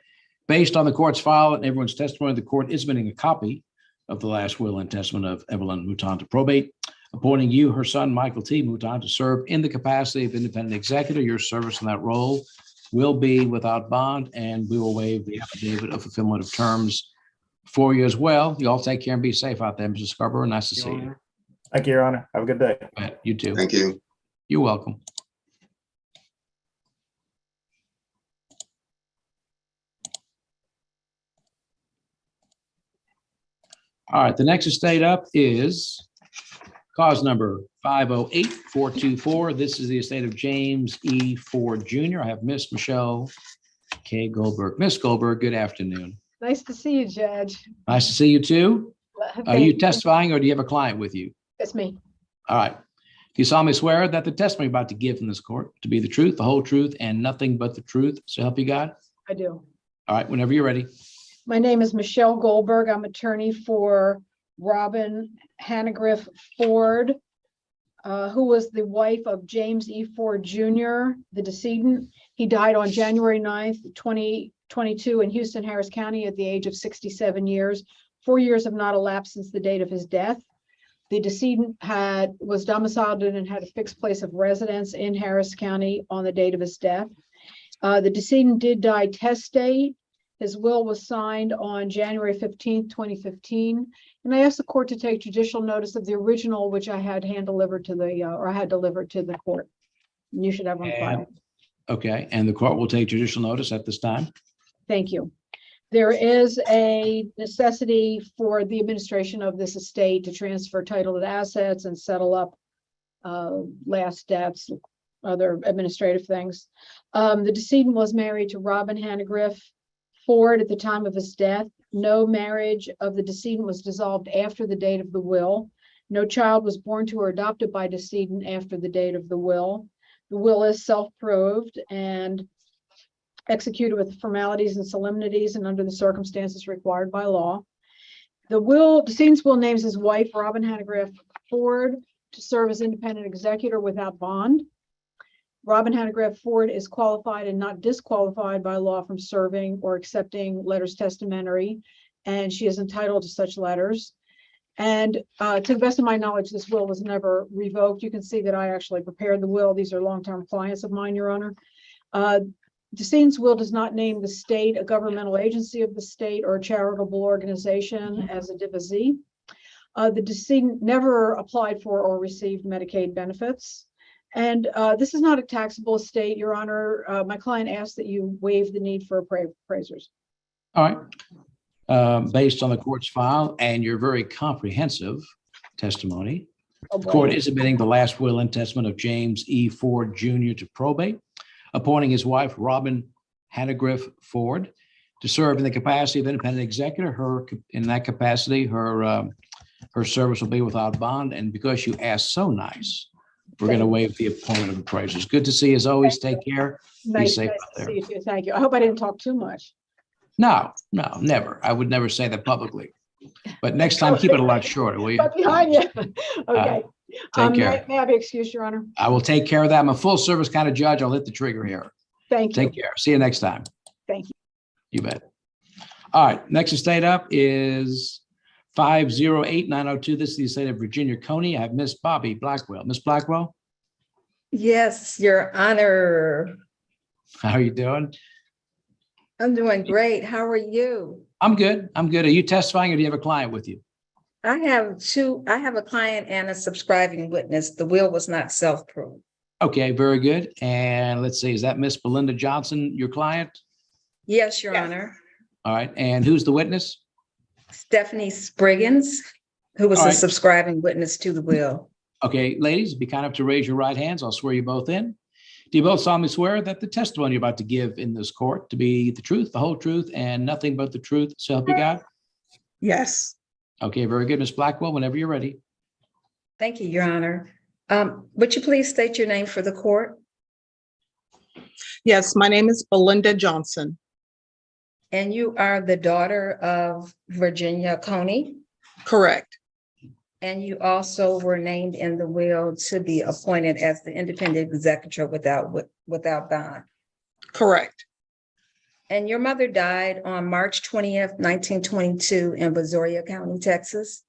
Based on the court's file and everyone's testimony, the court is submitting a copy of the last will and testament of Evelyn Moten to probate, appointing you, her son, Michael T. Moten, to serve in the capacity of independent executor. Your service in that role will be without bond, and we will waive the affidavit of fulfillment of terms for you as well. You all take care and be safe out there, Mrs. Scarborough. Nice to see you. Thank you, Your Honor. Have a good day. You too. Thank you. You're welcome. All right, the next estate up is cause number 508424. This is the estate of James E. Ford Jr. I have Miss Michelle K. Goldberg. Miss Goldberg, good afternoon. Nice to see you, Judge. Nice to see you too. Are Thank you testifying or do you have a client with you? It's me. All right. Do you solemnly swear that the testimony you're about to give in this court to be the truth, the whole truth, and nothing but the truth, so help you God? I do. All right, whenever you're ready. My name is Michelle Goldberg. I'm attorney for Robin Hannegriff Ford, who was the wife of James E. Ford Jr., the decedent. He died on January 9th, 2022 in Houston, Harris County at the age of 67 years. 4 years have not elapsed since the date of his death. The decedent was domiciled in and had a fixed place of residence in Harris County on the date of his death. The decedent did die testate. His will was signed on January 15th, 2015. And I asked the court to take judicial notice of the original, which I had hand delivered to I had delivered to the court. And you should have on file. Okay, and the court will take judicial notice at this time. Thank you. There is a necessity for the administration of this estate to transfer title to assets and settle up last debts, other administrative things. The decedent was married to Robin Hannegriff Ford at the time of his death. No marriage of the decedent was dissolved after the date of the will. No child was born to or adopted by decedent after the date of the will. The will is self-proved and executed with formalities and solemnities and under the circumstances required by law. The decedent's will names his wife, Robin Hannegriff Ford, to serve as independent executor without bond. Robin Hannegriff Ford is qualified and not disqualified by law from serving or accepting letters testamentary, and she is entitled to such letters. And to the best of my knowledge, this will was never revoked. You can see that I actually prepared the will. These are longtime clients of mine, Your Honor. Decedent's will does not name the state, a governmental agency of the state, or a charitable organization as a divizee. The decedent never applied for or received Medicaid benefits. And this is not a taxable estate, Your Honor. My client asked that you waive the need for appraisers. All right. Based on the court's file and your very comprehensive testimony, the court is admitting the last will and testament of James E. Ford Jr. to probate, appointing his wife, Robin Hannegriff Ford, to serve in the capacity of independent executor. In that capacity, her service will be without bond. And because you asked so nice, we're going to waive the appointment of appraisers. Good to see you as always. Take care. Be safe out there. See you too. Thank you. I hope I didn't talk too much. No, never. I would never say that publicly. But next time, keep it a lot shorter, will you? But behind you. Okay. Take care. May I be excused, Your Honor? I will take care of that. I'm a full service kind of judge. I'll hit the trigger here. Thank you. Take care. See you next time. Thank you. You bet. All right. Next estate up is 508902. This is the estate of Virginia Coney. I have Miss Bobby Blackwell. Miss Blackwell? Yes, Your Honor. How are you doing? I'm doing great. How are you? I'm good. I'm good. Are you testifying or do you have a client with you? I have a client and a subscribing witness. The will was not self-proved. Okay, very good. And let's see, is that Miss Belinda Johnson, your client? Yes, Your Honor. All right. And who's the witness? Stephanie Spriggins. who was All a right. subscribing witness to the will. Okay, ladies, be kind enough to raise your right hands. I'll swear you both in. Do you both solemnly swear that the testimony you're about to give in this court to be the truth, the whole truth, and nothing but the truth, so help you God? Yes. Okay, very good. Ms. Blackwell, whenever you're ready. Thank you, Your Honor. Would you please state your name for the court? Yes, my name is Belinda Johnson. And you are the daughter of Virginia Coney, Correct. and you also were named in the will to be appointed as the independent executor without bond. Correct. And your mother died on March 20th, 1922 in Bazan County, Texas.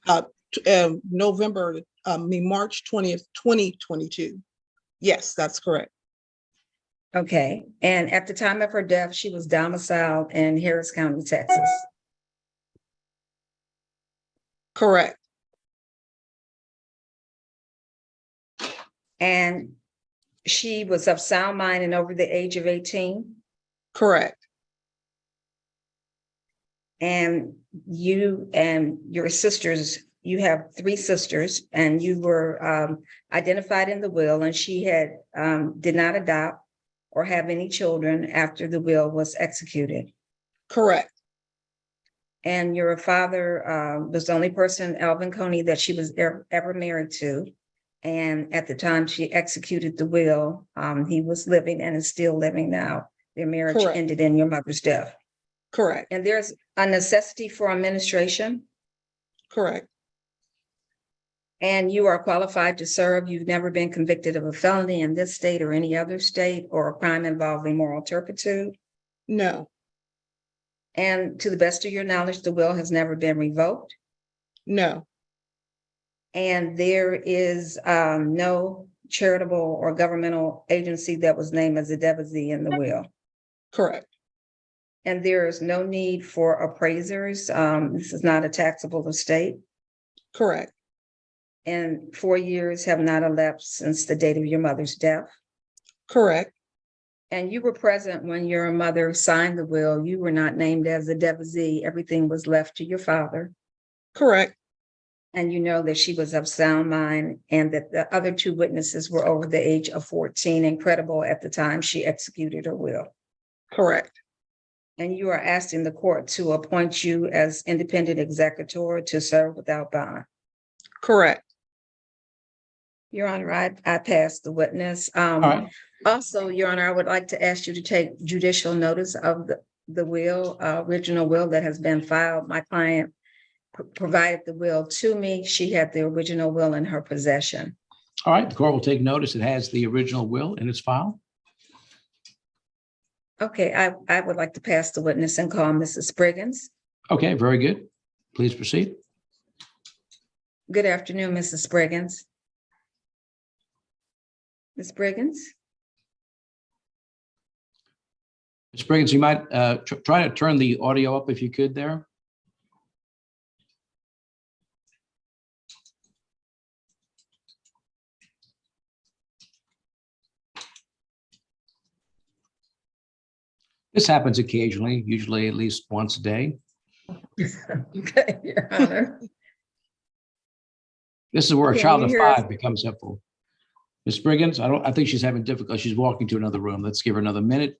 March 20th, 2022. Yes, that's correct. Okay, and at the time of her death, she was domiciled in Harris County, Texas. Correct. And she was of sound mind and over the age of 18. Correct. And you and your sisters, you have 3 sisters, and you were identified in the will, and she did not adopt or have any children after the will was executed. Correct. And your father was the only person, Alvin Coney, that she was ever married to. And at the time she executed the will, he was living and is still living now. Their marriage Correct. ended in your mother's death. Correct. And there's a necessity for administration. Correct. And you are qualified to serve. You've never been convicted of a felony in this state or any other state, or a crime involving moral turpitude. No. And to the best of your knowledge, the will has never been revoked. No. And there is no charitable or governmental agency that was named as a devotee in the will. Correct. And there is no need for appraisers. This is not a taxable estate. Correct. And 4 years have not elapsed since the date of your mother's death. Correct. And you were present when your mother signed the will. You were not named as a devotee. Everything was left to your father. Correct. And you know that she was of sound mind, and that the other 2 witnesses were over the age of 14 and credible at the time she executed her will. Correct. And you are asking the court to appoint you as independent executor to serve without bond. Correct. Your Honor, I passed the witness. All right. Also, Your Honor, I would like to ask you to take judicial notice of the will, original will that has been filed. My client provided the will to me. She had the original will in her possession. All right, the court will take notice. It has the original will in its file. Okay, I would like to pass the witness and call Mrs. Spriggins. Okay, very good. Please proceed. Good afternoon, Mrs. Spriggins. Ms. Spriggins? Ms. Spriggins, you might try to turn the audio up if you could there. This happens occasionally, usually at least once a day. Okay, Your Honor. This is where a Can child you of hear us? 5 becomes helpful. Ms. Spriggins, I think she's having difficulty. She's walking to another room. Let's give her another minute.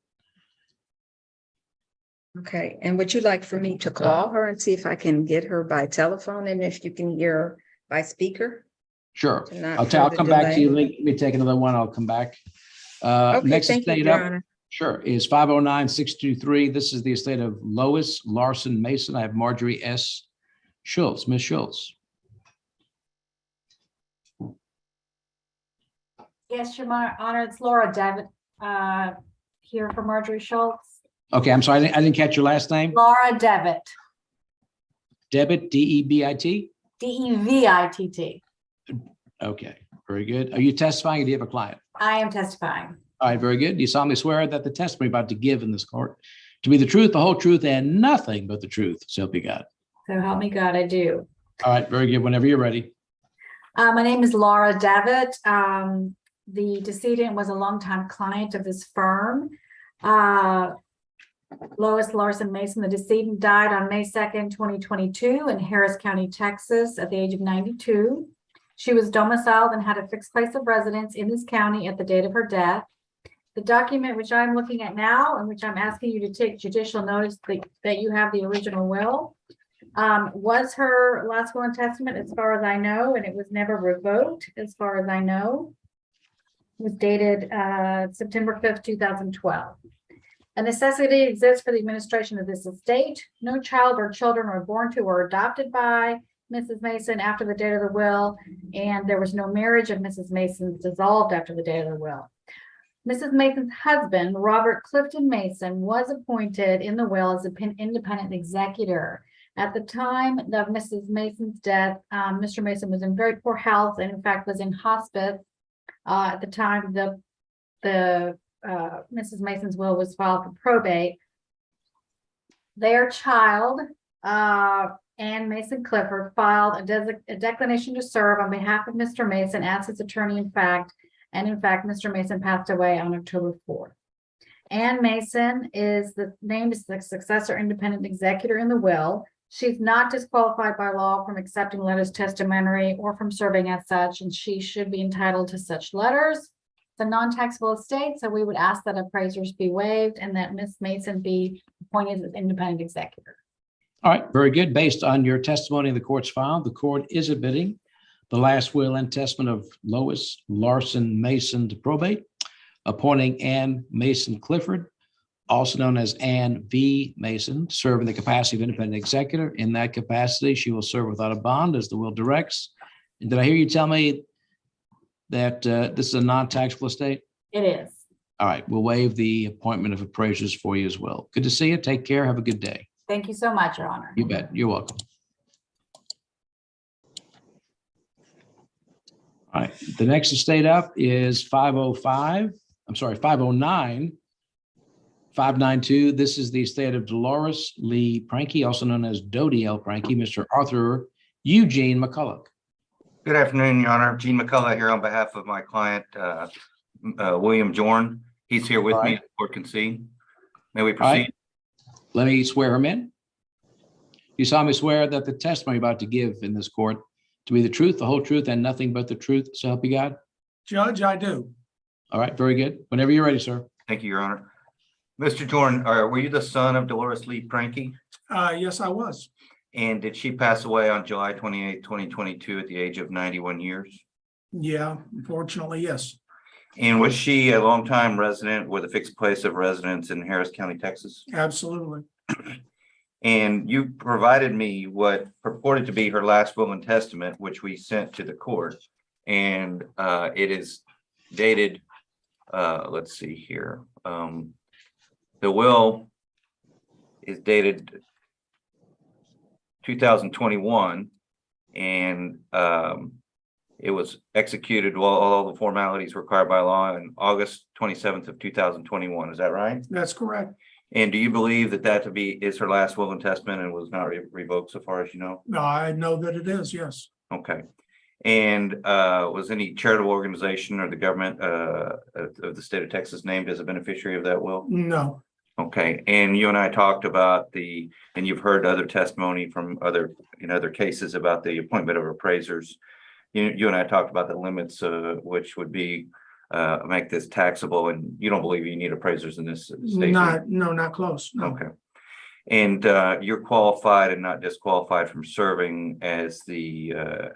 Okay, and would you like for me to call her and see if I can get her by telephone, and if you can hear her by speaker? Sure. To not I'll further come back to you. delay. Let me take another one. I'll come back. Okay, Next thank you, estate Your up. Honor. Sure, is 509-623. This is the estate of Lois, Larson, Mason. I have Marjorie S. Schultz. Ms. Schultz. Yes, Your Honor, it's Laura Devitt here for Marjorie Schultz. Okay, I'm sorry. I didn't catch your last name. Laura Devitt, Debit, D-E-B-I-T? Devitt. Okay, very good. Are you testifying or do you have a client? I am testifying. All right, very good. Do you solemnly swear that the testimony you're about to give in this court to be the truth, the whole truth, and nothing but the truth? So help you God. So help me God, I do. All right, very good. Whenever you're ready. My name is Laura Devitt. The decedent was a longtime client of this firm. Lois Larson Mason, the decedent, died on May 2nd, 2022 in Harris County, Texas at the age of 92. She was domiciled and had a fixed place of residence in this county at the date of her death. The document which I'm looking at now and which I'm asking you to take judicial notice that you have the original will was her last will and testament as far as I know, and it was never revoked as far as I know. It was dated September 5th, 2012. A necessity exists for the administration of this estate. No child or children were born to or adopted by Mrs. Mason after the date of the will, and there was no marriage of Mrs. Mason dissolved after the date of the will. Mrs. Mason's husband, Robert Clifton Mason, was appointed in the will as an independent executor. At the time of Mrs. Mason's death, Mr. Mason was in very poor health and in fact was in hospice. At the time Mrs. Mason's will was filed for probate. Their child, Ann Mason Clifford, filed a declination to serve on behalf of Mr. Mason as his attorney in fact, and in fact, Mr. Mason passed away on October 4th. Ann Mason is named as the successor independent executor in the will. She's not disqualified by law from accepting letters testamentary or from serving as such, and she should be entitled to such letters. It's a non-taxable estate, so we would ask that appraisers be waived and that Ms. Mason be appointed as independent executor. All right, very good. Based on your testimony in the court's file, the court is admitting the last will and testament of Lois Larson Mason to probate, appointing Ann Mason Clifford, also known as Ann V. Mason, to serve in the capacity of independent executor. In that capacity, she will serve without a bond as the will directs. And did I hear you tell me that this is a non-taxable estate? It is. All right, we'll waive the appointment of appraisers for you as well. Good to see you. Take care. Have a good day. Thank you so much, Your Honor. You bet. You're welcome. All right, the next estate up is 509, 592. This is the estate of Dolores Lee Frankie, also known as Dodie L. Frankie, Mr. Arthur Eugene McCulloch. Good afternoon, Your Honor. Gene McCullough here on behalf of my client, William Jorn. He's here with me, the court can see. May we proceed? Right. Let me swear him in. You solemnly swear that the testimony you're about to give in this court to be the truth, the whole truth, and nothing but the truth, so help you God? Judge, I do. All right, very good. Whenever you're ready, sir. Thank you, Your Honor. Mr. Jorn, were you the son of Dolores Lee Frankie? Yes, I was. And did she pass away on July 28, 2022 at the age of 91 years? Yeah, unfortunately, yes. And was she a longtime resident with a fixed place of residence in Harris County, Texas? Absolutely. And you provided me what purported to be her last will and testament, which we sent to the court. And it is dated, let's see here. The will is dated 2021, and it was executed while all the formalities required by law on August 27th of 2021. Is that right? That's correct. And do you believe that is her last will and testament and was not revoked so far as you know? No, I know that it is, yes. Okay. And was any charitable organization or the government of the state of Texas named as a beneficiary of that will? No. Okay. And you and I talked about and you've heard other testimony from other cases about the appointment of appraisers. You and I talked about the limits, which would be make this taxable, and you don't believe you need appraisers in this state? Not close. No. Okay. And you're qualified and not disqualified from serving as the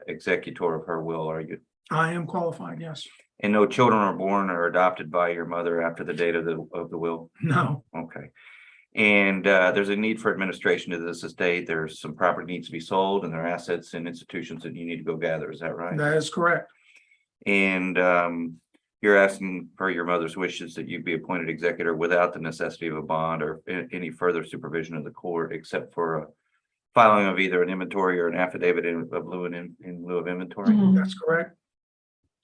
executor of her will, are you? I am qualified, yes. And no children are born or adopted by your mother after the date of the will? No. Okay. And there's a need for administration of this estate. There's some property needs to be sold, and there are assets and institutions that you need to go gather. Is that right? That is correct. And you're asking for your mother's wishes that you be appointed executor without the necessity of a bond or any further supervision of the court, except for a filing of either an inventory or an affidavit in lieu of inventory. That's correct.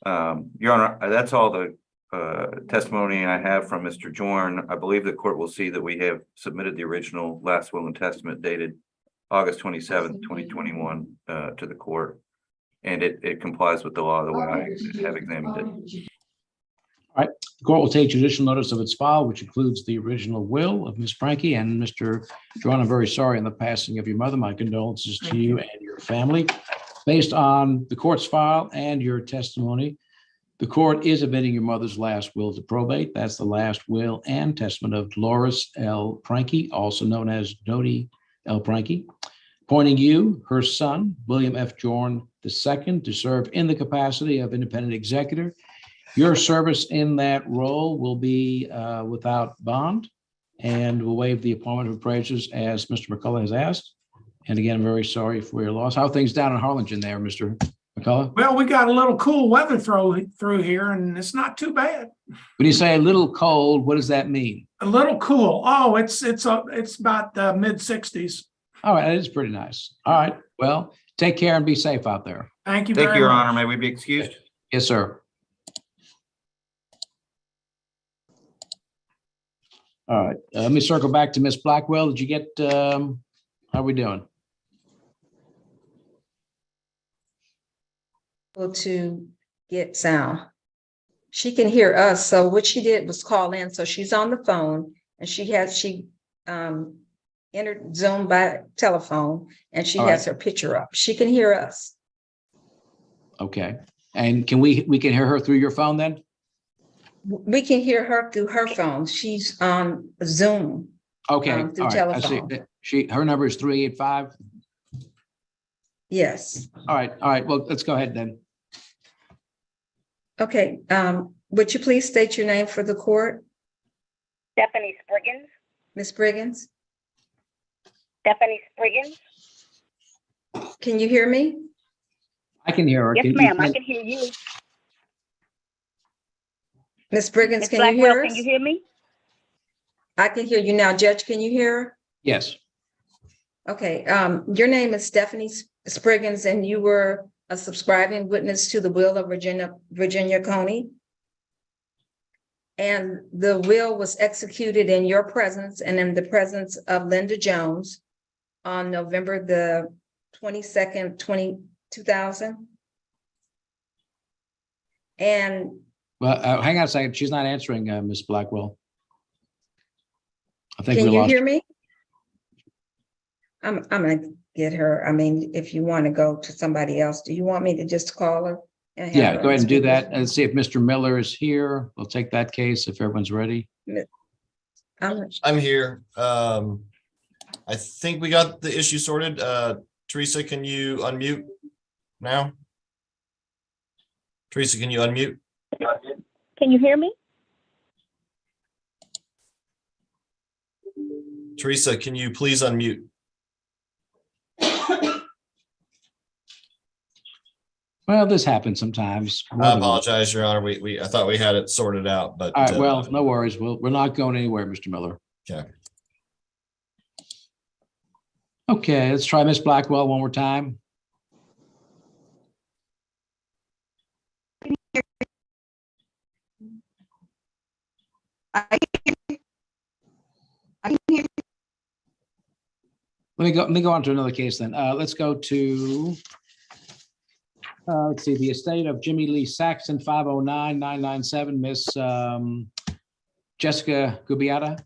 Your Honor, that's all the testimony I have from Mr. Jorn. I believe the court will see that we have submitted the original last will and testament dated August 27th, 2021 to the court. And it complies with the law the way I have examined it. The court will take judicial notice of its file, which includes the original will of Miss Frankie and Mr. Joanne. I'm very sorry on the passing of your mother. My condolences to you and your family. Based on the court's file and your testimony, the court is admitting your mother's last will to probate. That's the last will and testament of Dolores L. Frankie, also known as Dodie L. Frankie, appointing you, her son, William F. Jorn II, to serve in the capacity of independent executor. Your service in that role will be without bond, and will waive the appointment of appraisers as Mr. McCullough has asked. And again, I'm very sorry for your loss. How are things down in Harlingen there, Mr. McCullough? Well, we got a little cool weather through here, and it's not too bad. When you say a little cold, what does that mean? A little cool. Oh, it's about mid 60s. All right, that is pretty nice. All right, well, take care and be safe out there. Thank you Thank very you, Your much. Honor. May we be excused? Yes, sir. All right, let me circle back to Miss Blackwell. Did you get, how are we doing? To get sound. She can hear us. So what she did was call in. So she's on the phone and she entered Zoom by telephone and she All has right. her picture up. She can hear us. Okay, and can we can hear her through your phone then? We can hear her through her phone. She's on Zoom. Okay, through all right, I see. telephone. Her number is 385. Yes. All right, well, let's go ahead then. Okay. Would you please state your name for the court? Stephanie Spriggins. Ms. Spriggins, Stephanie Spriggins. can you hear me? I can hear her. Yes, Can- ma'am. I can hear you. Ms. Spriggins, Ms. can you Blackwell, hear us? can you hear me? I can hear you now. Judge, can you hear her? Yes, Okay, your name is Stephanie Spriggins, and you were a subscribing witness to the will of Virginia Coney. And the will was executed in your presence and in the presence of Linda Jones on November the 22nd, 2000. And well, hang on a second. She's not answering, Miss Blackwell. I think can we you lost hear her. me? I'm gonna get her. I mean, if you want to go to somebody else, do you want me to just call her? And have Yeah, her go ahead and do speak? that. And see if Mr. Miller is here. We'll take that case if everyone's ready. I'm here. I think we got the issue sorted. Teresa, can you unmute now? Teresa, can you unmute? Can you hear me? Teresa, can you please unmute? Well, this happens sometimes. I apologize, Your Honor. I thought we had it sorted out, but. All right, well, no worries. We're not going anywhere, Mr. Miller. Okay. Okay, let's try Miss Blackwell one more time. Let me go on to another case then. Let's go to, let's see, the estate of Jimmy Lee Saxon, 509-997, Miss Jessica Gubiata.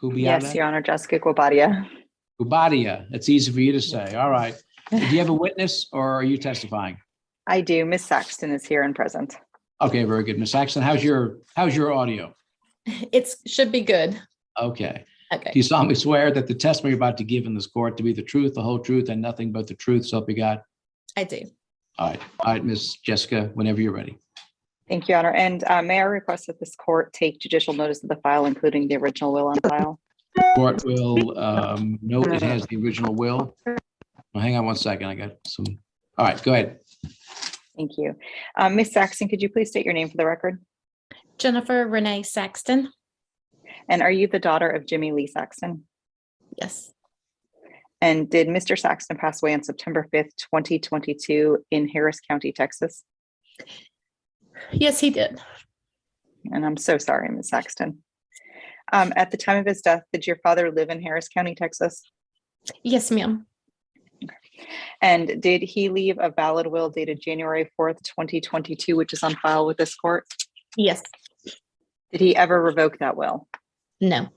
Yes, Your Honor, Jessica Guabadia. Gubadia, that's easy for you to say. All right. Do you have a witness or are you testifying? I do. Miss Saxton is here and present. Okay, very good. Miss Saxon, how's your audio? It should be good. Okay. Okay. Do you solemnly swear that the testimony you're about to give in this court to be the truth, the whole truth, and nothing but the truth, so help you God? I do. All right, Miss Jessica, whenever you're ready. Thank you, Your Honor. And may I request that this court take judicial notice of the file, including the original will on file? Court will note it has the original will. Well, hang on one second. I got some. All right, go ahead. Thank you. Miss Saxton, could you please state your name for the record? Jennifer Renee Saxton. And are you the daughter of Jimmy Lee Saxton? Yes. And did Mr. Saxton pass away on September 5th, 2022 in Harris County, Texas? Yes, he did. And I'm so sorry, Ms. Saxton. At the time of his death, did your father live in Harris County, Texas? Yes, ma'am. And did he leave a valid will dated January 4th, 2022, which is on file with this court? Yes. Did he ever revoke that will? No.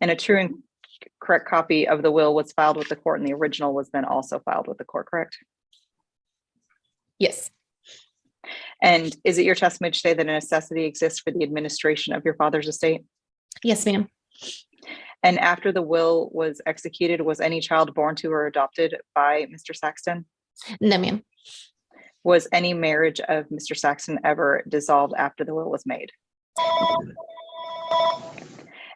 And a true and correct copy of the will was filed with the court, and the original was then also filed with the court, correct? Yes. And is it your testimony to say that a necessity exists for the administration of your father's estate? Yes, ma'am. And after the will was executed, was any child born to or adopted by Mr. Saxton? No, ma'am. Was any marriage of Mr. Saxton ever dissolved after the will was made?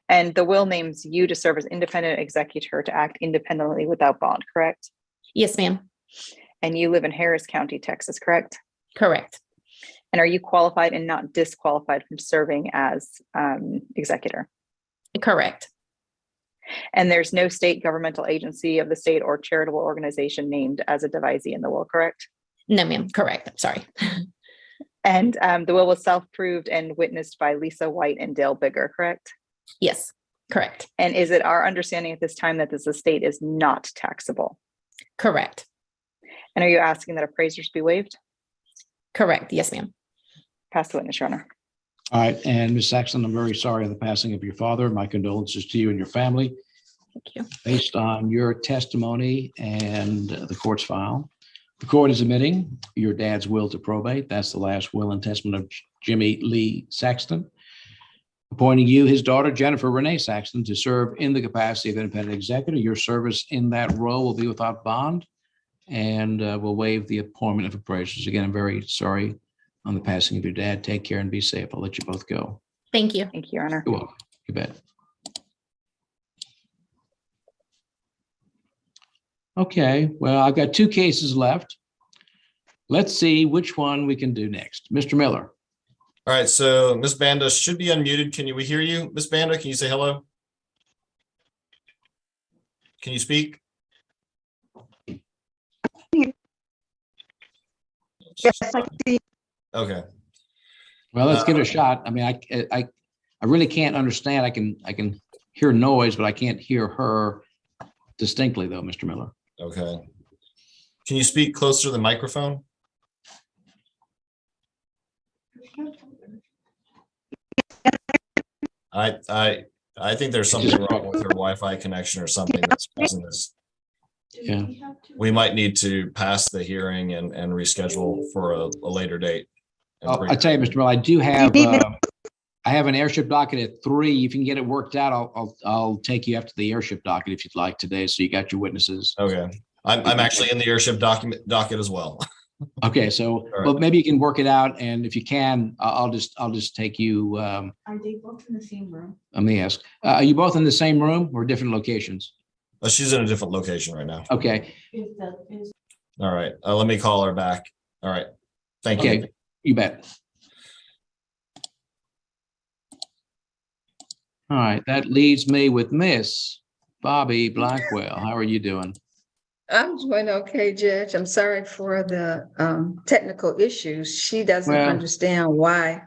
And the will names you to serve as independent executor to act independently without bond, correct? Yes, ma'am. And you live in Harris County, Texas, correct? Correct. And are you qualified and not disqualified from serving as executor? Correct. And there's no state governmental agency of the state or charitable organization named as a devisee in the will, correct? No, ma'am. Correct. I'm sorry. And the will was self-proved and witnessed by Lisa White and Dale Bigger, correct? Yes, correct. And is it our understanding at this time that this estate is not taxable? Correct. And are you asking that appraisers be waived? Correct. Yes, ma'am. Pass the witness, Your Honor. All right, and Ms. Saxon, I'm very sorry on the passing of your father. My condolences to you and your family. Thank you. Based on your testimony and the court's file, the court is admitting your dad's will to probate. That's the last will and testament of Jimmy Lee Saxton, appointing you, his daughter, Jennifer Renee Saxton, to serve in the capacity of independent executor. Your service in that role will be without bond, and will waive the appointment of appraisers. Again, I'm very sorry on the passing of your dad. Take care and be safe. I'll let you both go. Thank you. Thank you, Your Honor. You're welcome. You bet. Okay, well, I've got two cases left. Let's see which one we can do next. Mr. Miller. All right, so Ms. Banda should be unmuted. We hear you? Ms. Banda, can you say hello? Can you speak? Yes, I can see. Okay. Well, let's give it a shot. I mean, I really can't understand. I can hear noise, but I can't hear her distinctly though, Mr. Miller. Okay. Can you speak closer to the microphone? I think there's something wrong with her Wi-Fi connection or something that's causing this. Yeah. We might need to pass the hearing and reschedule for a later date. I tell you, Mr. Miller, I do have I have an airship docket at 3. If you can get it worked out, I'll take you after the airship docket if you'd like today. So you got your witnesses. Okay. I'm actually in the airship docket as well. Okay, so right. Well, maybe you can work it out, and if you can, I'll just take you. Are they both in the same room? Let me ask. Are you both in the same room or different locations? She's in a different location right now. Okay. All right. Let me call her back. All right. Thank you. Okay, you bet. All right, that leaves me with Miss Bobby Blackwell. How are you doing? I'm doing okay, Judge. I'm sorry for the technical issues. She doesn't understand why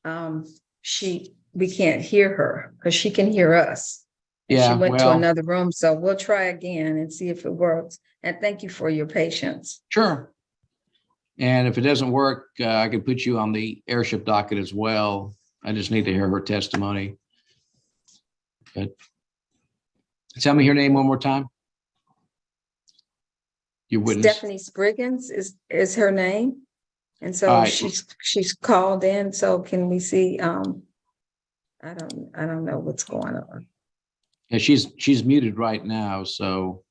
we can't hear her because she can hear us. Yeah, she went to another room, so we'll try again and see if it works. And thank you for your patience. Sure. And if it doesn't work, I could put you on the airship docket as well. I just need to hear her testimony. But tell me her name one more time. Your witness. Stephanie Spriggins is her name. And so right. she's called in. So can we see I don't know what's going on. Yeah, she's muted right now, so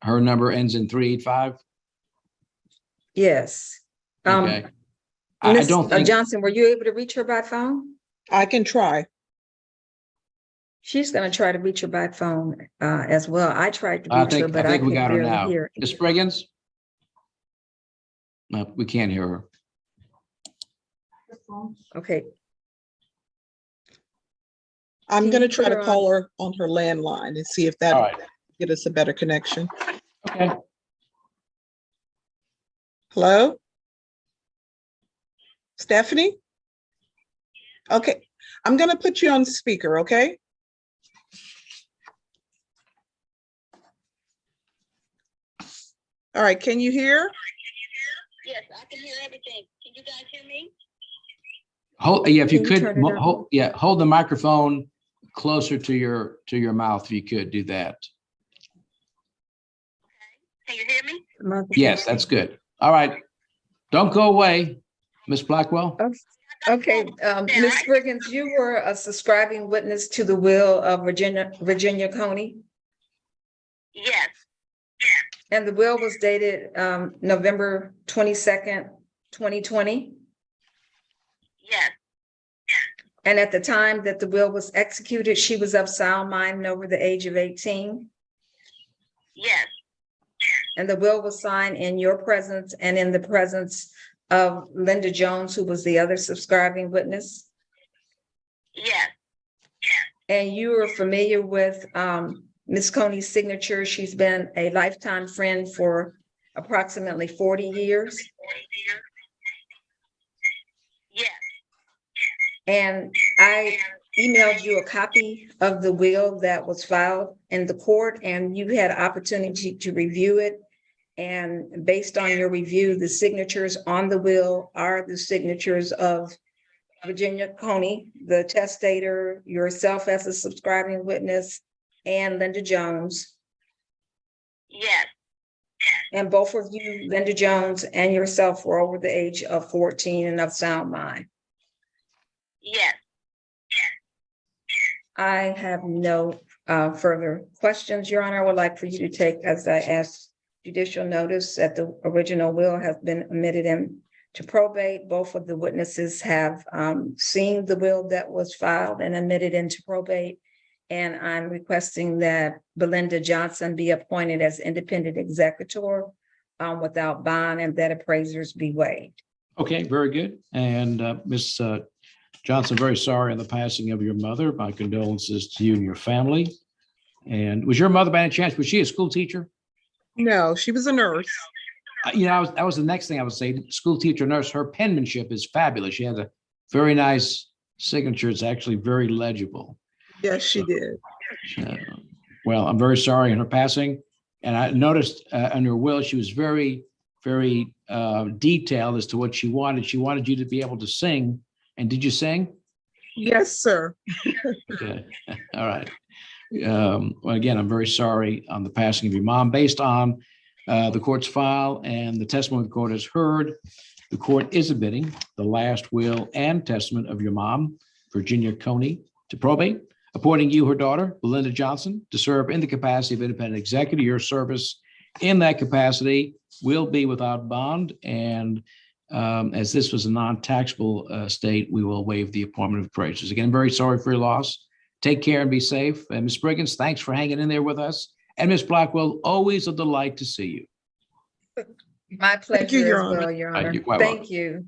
her number ends in 385. Yes. Okay. Ms. I don't think Johnson, were you able to reach her by phone? I can try. She's going to try to reach her by phone as well. I tried to reach her, but I think we can got her barely now. hear. Ms. Spriggins? No, we can't hear her. Okay. I'm going to try to her call her on her landline and see if that All right. get us a better connection. Okay. Hello? Stephanie? Okay. I'm going to put you on speaker, okay? All right. Can you hear? Yes, I can hear everything. Can you guys hear me? Yeah, if you Can you could, turn it up? hold the microphone closer to your mouth, if you could do that. Can you hear me? Yes, that's good. All right. Don't go away, Miss Blackwell. Okay, Ms. Spriggins, you were a subscribing witness to the will of Virginia Coney, Yes, and the will was dated November 22nd, 2020. yes, And at the time that the will was executed, she was of sound mind and over the age of 18. yes, And the will was signed in your presence and in the presence of Linda Jones, who was the other subscribing witness. yes, And you are familiar with Ms. Coney's signature. She's been a lifetime friend for approximately 40 years. yes, And I emailed you a copy of the will that was filed in the court, and you had opportunity to review it. And based on your review, the signatures on the will are the signatures of Virginia Coney, the testator, yourself as a subscribing witness, and Linda Jones. yes, And both of you, Linda Jones and yourself, were over the age of 14 and of sound mind. yes. I have no further questions, Your Honor. I would like for you to take, as I asked, judicial notice that the original will has been admitted into probate. Both of the witnesses have seen the will that was filed and admitted into probate. And I'm requesting that Belinda Johnson be appointed as independent executor without bond, and that appraisers be waived. Okay, very good. And Ms. Johnson, very sorry on the passing of your mother. My condolences to you and your family. And was your mother, by any chance, was she a school teacher? No, she was a nurse. That was the next thing I would say. School teacher, nurse. Her penmanship is fabulous. She has a very nice signature. It's actually very legible. Yes, she did. Well, I'm very sorry on her passing. And I noticed on her will, she was very, very detailed as to what she wanted. She wanted you to be able to sing. And did you sing? Yes, sir. Okay. All right. Well, again, I'm very sorry on the passing of your mom. Based on the court's file and the testimony the court has heard, the court is admitting the last will and testament of your mom, Virginia Coney, to probate, appointing you, her daughter, Belinda Johnson, to serve in the capacity of independent executor. Your service in that capacity will be without bond. And as this was a non-taxable estate, we will waive the appointment of appraisers. Again, very sorry for your loss. Take care and be safe. And Ms. Spriggins, thanks for hanging in there with us. And Ms. Blackwell, always a delight to see you. My pleasure Your as Honor. well, Your Honor. You're quite Thank welcome. you.